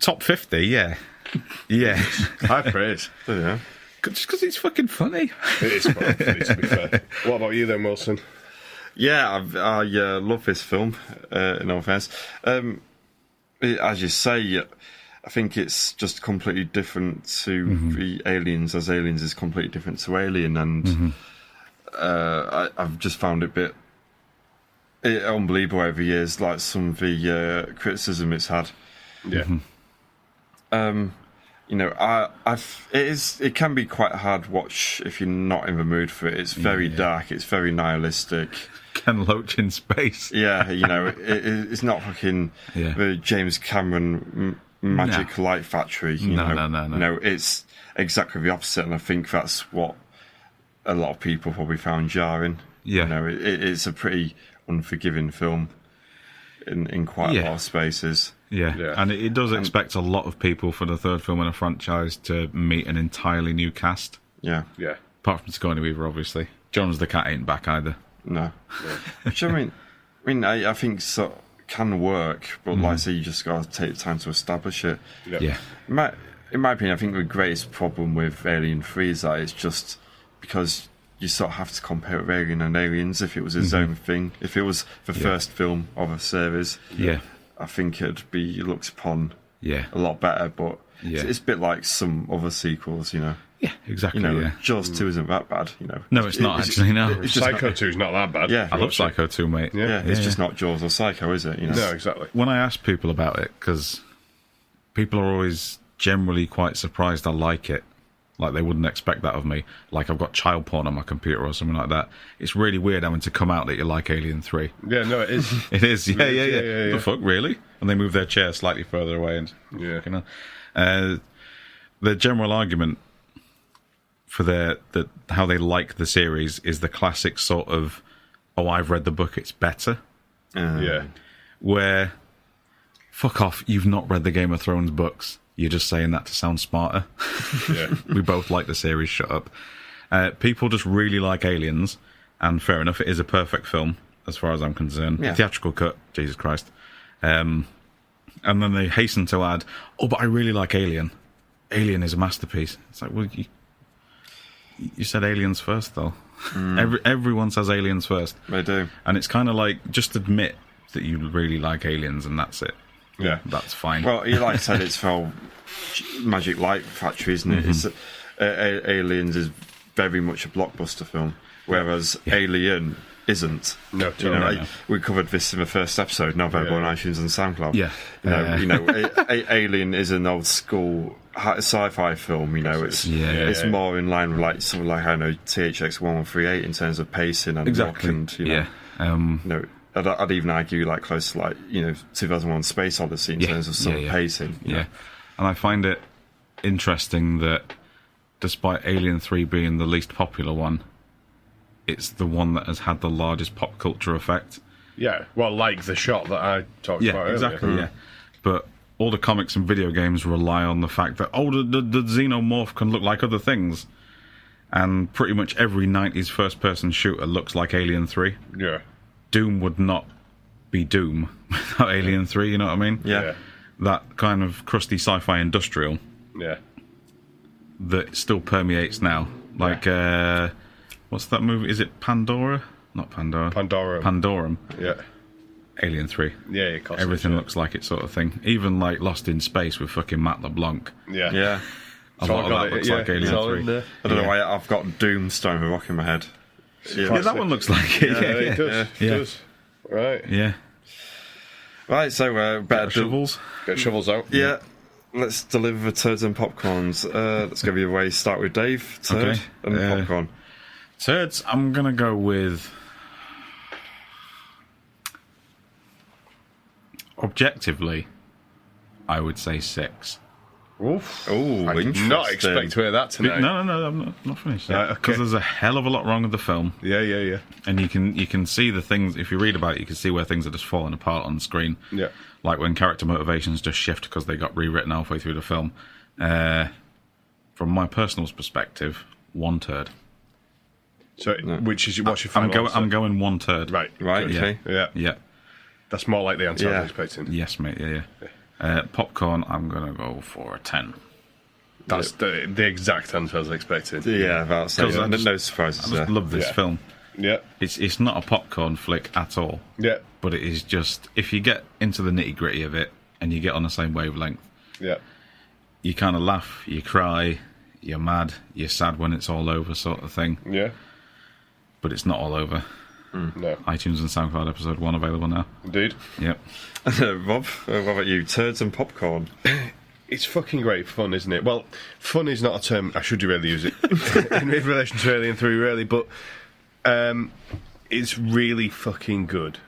Top 50, yeah. Yeah. High praise. Yeah. Just because it's fucking funny. It is funny, to be fair. What about you then, Wilson? Yeah, I love this film, in all fairness. As you say, I think it's just completely different to the Aliens, as Aliens is completely different to Alien, and I've just found it a bit unbelievable over the years, like some of the criticism it's had. Yeah. It can be quite a hard watch if you're not in the mood for it. It's very dark. It's very nihilistic. Ken Loach in space. Yeah, it's not fucking the James Cameron magic light factory. No. It's exactly the opposite, and I think that's what a lot of people probably found jarring. Yeah, it's a pretty unforgiving film in quite a lot of spaces. Yeah. And it does expect a lot of people for the third film in a franchise to meet an entirely new cast. Yeah. Apart from Sigourney Weaver, obviously. Jones the Cat ain't back either. No. Which I think so can work, but like I say, you just got to take the time to establish it. Yeah. In my opinion, I think the greatest problem with Alien 3 is that it's just because you sort of have to compare it with Alien and Aliens if it was its own thing. If it was the first film of a series, I think it'd be looked upon a lot better, but it's a bit like some other sequels, Yeah, Yeah, exactly. You know, yeah. Jaws 2 isn't that bad. You know, No, it's not actually. No, it's just Psycho 2 is not that bad. Yeah, I love Psycho 2, mate. Yeah, it's just not Jaws or Psycho, is it? You know? No, exactly. When I ask people about it, because people are always generally quite surprised I like it. Like, they wouldn't expect that of me. Like, I've got child porn on my computer or something like that. It's really weird having to come out that you like Alien 3. Yeah, no, it is. It is, yeah. Yeah. The fuck, really? And they move their chair slightly further away. And the general argument for how they like the series is the classic sort of, oh, I've read the book, it's better. Yeah. Where, fuck off, you've not read the Game of Thrones books. You're just saying that to sound smarter. Yeah. We both like the series, shut up. People just really like Aliens, and fair enough, it is a perfect film, as far as I'm concerned. Yeah. The theatrical cut, Jesus Christ. And then they hasten to add, oh, but I really like Alien. Alien is a masterpiece. It's like, well, you said Aliens first, though. Everyone says Aliens first. They do. And it's kind of like, just admit that you really like Aliens, and that's it. Yeah, that's fine. Well, like I said, it's for Magic Light Factory, isn't it? It's Aliens is very much a blockbuster film, whereas Alien isn't. No, totally. We covered this in the first episode. Now available on iTunes and SoundCloud. Yeah, Alien is an old school sci-fi film. You know, it's more in line with like something like I know THX 1138 in terms of pacing and look and you know. I'd even argue like close to like 2001: Space Odyssey in terms of some pacing. Yeah, and I find it interesting that despite Alien 3 being the least popular one, it's the one that has had the largest pop culture effect. Yeah, well, like the shot that I talked about earlier. Exactly. Yeah, but all the comics and video games rely on the fact that the xenomorph can look like other things, and pretty much every 90s first-person shooter looks like Alien 3. Yeah. Doom would not be Doom without Alien 3, you know what I mean? Yeah. That kind of crusty sci-fi industrial. Yeah. That still permeates now. Like, what's that movie? Is it Pandora? Not Pandora. Pandorum. Yeah. Alien 3. Yeah, of course. Everything looks like it sort of thing. Even like Lost in Space with fucking Matt LeBlanc. Yeah. Yeah. A lot of that looks like Alien 3. I don't know why I've got Doom starring a rock in my head. Yeah, that one looks like it. It does. It does. Right. Yeah. Right, so better shovels. Get shovels out. Yeah. Let's deliver turds and popcorns. Let's go your way. Start with Dave. Turd and popcorn. Turds, I'm going to go with... Objectively, I would say 6. Oof. Oh, I did not expect to hear that tonight. No, I'm not finished. Right, okay. Because there's a hell of a lot wrong with the film. Yeah. And you can see the things, if you read about it, you can see where things are just falling apart on the screen. Yeah. Like when character motivations just shift because they got rewritten halfway through the film. From my personal perspective, 1 turd. So, what's your final answer? I'm going 1 turd. Right, okay. Yeah. That's more like the answer I was expecting. Yes, mate, yeah. Popcorn, I'm going to go for a 10. That's the exact answer I was expecting. Yeah, that's no surprises. I just love this film. Yeah. It's not a popcorn flick at all. Yeah. But it is just, if you get into the nitty-gritty of it and you get on the same wavelength, yeah, you kind of laugh, you cry, you're mad, you're sad when it's all over sort of thing. Yeah. But it's not all over. No. iTunes and SoundCloud episode 1 available now. Indeed. Yep. Rob, what about you? Turds and popcorn. It's fucking great fun, isn't it? Well, fun is not a term I should really use it in relation to Alien 3, really, but it's really fucking good,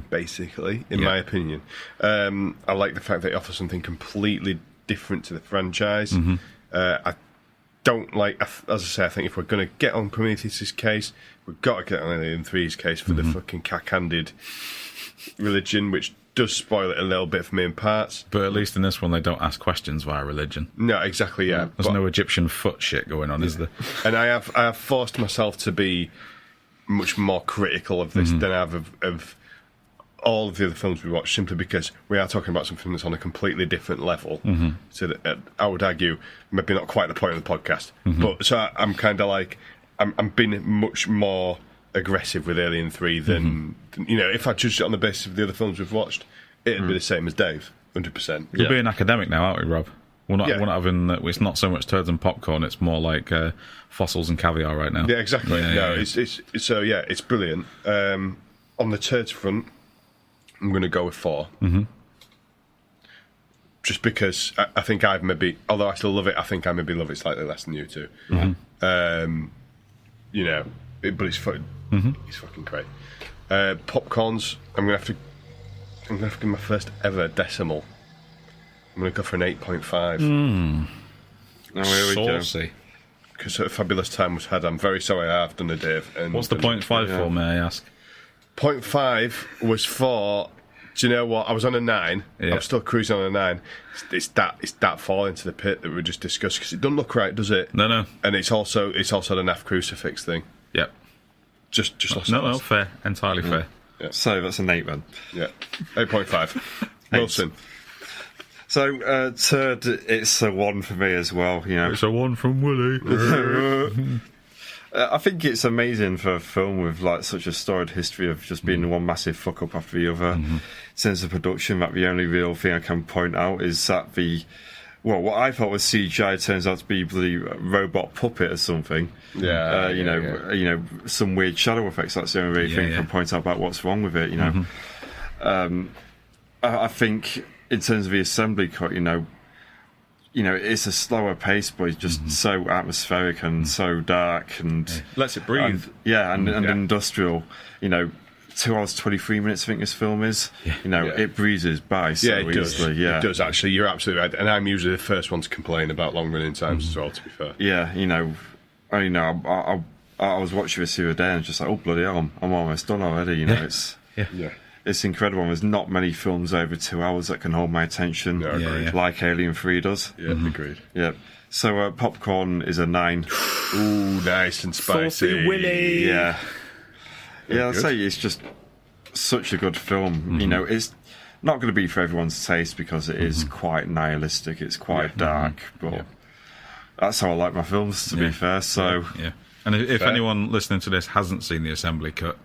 basically, in my opinion. I like the fact that it offers something completely different to the franchise. I don't like, as I say, I think if we're going to get on Prometheus' case, we've got to get on Alien 3's case for the fucking cack-handed religion, which does spoil it a little bit for me in parts. But at least in this one, they don't ask questions via religion. No, exactly, yeah. There's no Egyptian foot shit going on, is there? And I have forced myself to be much more critical of this than I have of all of the other films we watched, simply because we are talking about something that's on a completely different level. So that, I would argue, maybe not quite the point of the podcast, but so I'm kind of like, I'm being much more aggressive with Alien 3 than if I judged it on the basis of the other films we've watched, it'd be the same as Dave, 100%. You're being academic now, aren't we, Rob? We're not having. It's not so much turds and popcorn. It's more like fossils and caviar right now. Yeah, exactly. Yeah. It's brilliant. On the turds front, I'm going to go with 4. Mm-hmm. Just because I think I've maybe, although I still love it, I think I maybe love it slightly less than you two. Mm-hmm. But it's fucking, Mm-hmm. it's fucking great. Popcorns, I'm gonna have to give my first ever decimal. I'm gonna go for an 8.5. Now here we go. Saucy. Because a fabulous time was had. I'm very sorry I have done it, Dave. What's the 0.5 for, may I ask? 0.5 was for. Do you know what? I was on a 9. Yeah. I'm still cruising on a 9. It's that fall into the pit that we just discussed, because it doesn't look right, does it? No. And it's also the NAF crucifix thing. Yep. Just lost. No, fair, entirely fair. Yeah. So that's an 8 then. Yeah, 8.5. Wilson. So turd, it's a 1 for me as well. You know, It's a 1 from Willie. I think it's amazing for a film with like such a storied history of just being one massive fuck up after the other. In terms of production, that the only real thing I can point out is that what I thought was CGI turns out to be the robot puppet or something. Yeah, you know, some weird shadow effects. That's the only thing I can point out about what's wrong with it. You know, I think in terms of the assembly cut, you know, it's a slower pace, but it's just so atmospheric and so dark and lets it breathe. And industrial. You know, 2 hours 23 minutes. I think this film is. You know, it breezes by so it does. easily. Yeah, it does actually. You're absolutely right. And I'm usually the first one to complain about long running times as well. To be fair. Yeah, you know, I was watching this the other day and just like, oh bloody hell, I'm almost done already. You know, it's incredible. There's not many films over 2 hours that can hold my attention like Alien 3 does. Yeah, agreed. Yeah. So popcorn is a 9. Ooh, nice and spicy. Saucy Willy. Yeah. I'd say it's just such a good film. You know, it's not going to be for everyone's taste because it is quite nihilistic. It's quite dark, but that's how I like my films, to be fair. So And if anyone listening to this hasn't seen the assembly cut,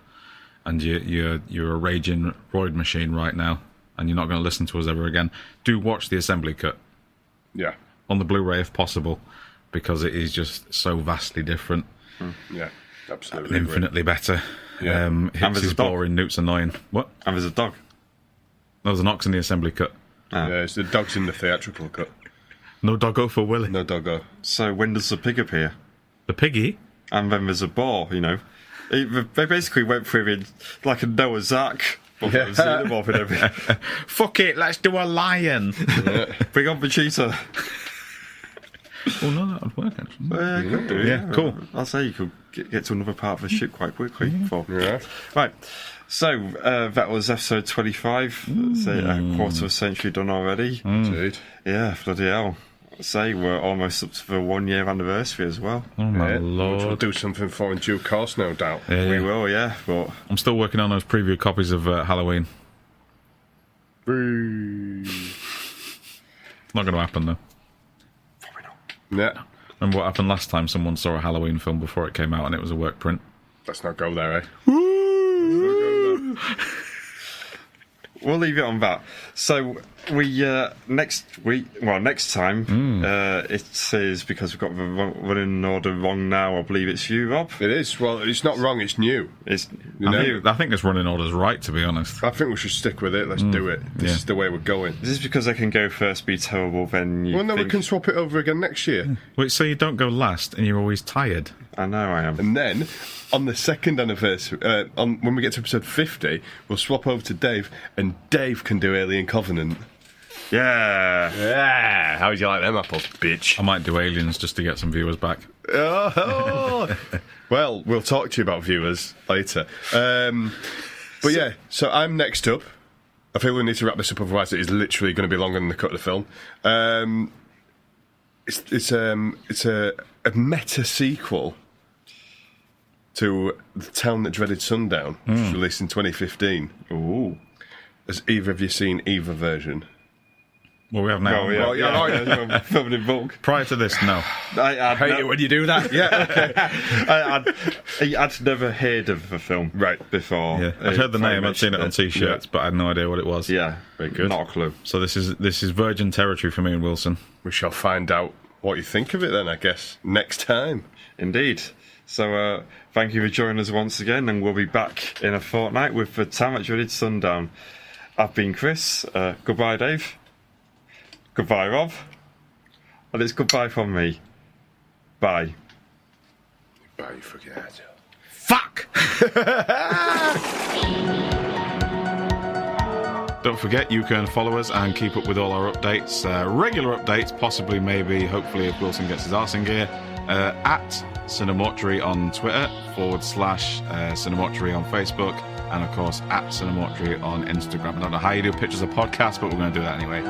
and you're a raging roid machine right now, and you're not going to listen to us ever again, do watch the assembly cut. Yeah. On the Blu-ray if possible, because it is just so vastly different. Yeah, absolutely. And infinitely better. Yeah. Hits is boring, Newt's annoying. What? And there's a dog. There's an ox in the assembly cut. Yeah, it's the dog's in the theatrical cut. No doggo for Willie. No doggo. So when does the pig appear? The piggy? And then there's a boar, you know. They basically went through it like a Noah's Ark. But xenomorph and everything. Fuck it, let's do a lion. Bring on the cheetah. Oh no, that would work actually. Yeah, could do. Yeah, cool. I'll say you could get to another part of the ship quite quickly. Yeah. Right. So that was episode 25. So a quarter of a century done already. Indeed. Yeah, bloody hell. Say we're almost up to the 1 year anniversary as well. Oh my Which we'll lord. do something for in due course, no doubt. We will, yeah. But I'm still working on those preview copies of Halloween. It's Not going to happen though. probably not. Yeah. Remember what happened last time? Someone saw a Halloween film before it came out and it was a work print. Let's not go there, eh? We'll leave it on that. So we next time it is because we've got the running order wrong now. I believe it's you, Rob. It is. Well, it's not wrong. It's new. It's I think this running order's right, to be honest. I think we should stick with it. Let's do it. This is the way we're going. Is this because I can go first, be terrible, then you Well, no, we can swap it over again next year. Wait, so you don't go last and you're always tired? I know I am. And then, on the second anniversary, when we get to episode 50, we'll swap over to Dave, and Dave can do Alien Covenant. Yeah. Yeah. How would you like them apples, bitch? I might do Aliens just to get some viewers back. Oh. Well, we'll talk to you about viewers later. But yeah, so I'm next up. I feel we need to wrap this up, otherwise it is literally going to be longer than the cut of the film. It's a meta sequel to The Town That Dreaded Sundown, which was released in 2015. Ooh. Has either of you seen either version? Well, we have now. Well, yeah, filmed in bulk. Prior to this, no. I hate it when you do that. Yeah, okay. I'd never heard of the film before. Yeah, I'd heard the name, I'd seen it on T-shirts, but I had no idea what it was. Yeah, very good. Not a clue. So this is virgin territory for me and Wilson. We shall find out what you think of it then, I guess, next time. Indeed. So thank you for joining us once again, and we'll be back in a fortnight with the Time at Dreaded Sundown. I've been Chris. Goodbye, Dave. Goodbye, Rob. And it's goodbye from me. Bye. Goodbye, you fucking asshole. Fuck! Don't forget, you can follow us and keep up with all our updates, regular updates, possibly, maybe, hopefully, if Wilson gets his arse in gear, at CineMortuary on Twitter, /CineMortuary on Facebook, and of course, at CineMortuary on Instagram. I don't know how you do pictures of podcasts, but we're going to do that anyway.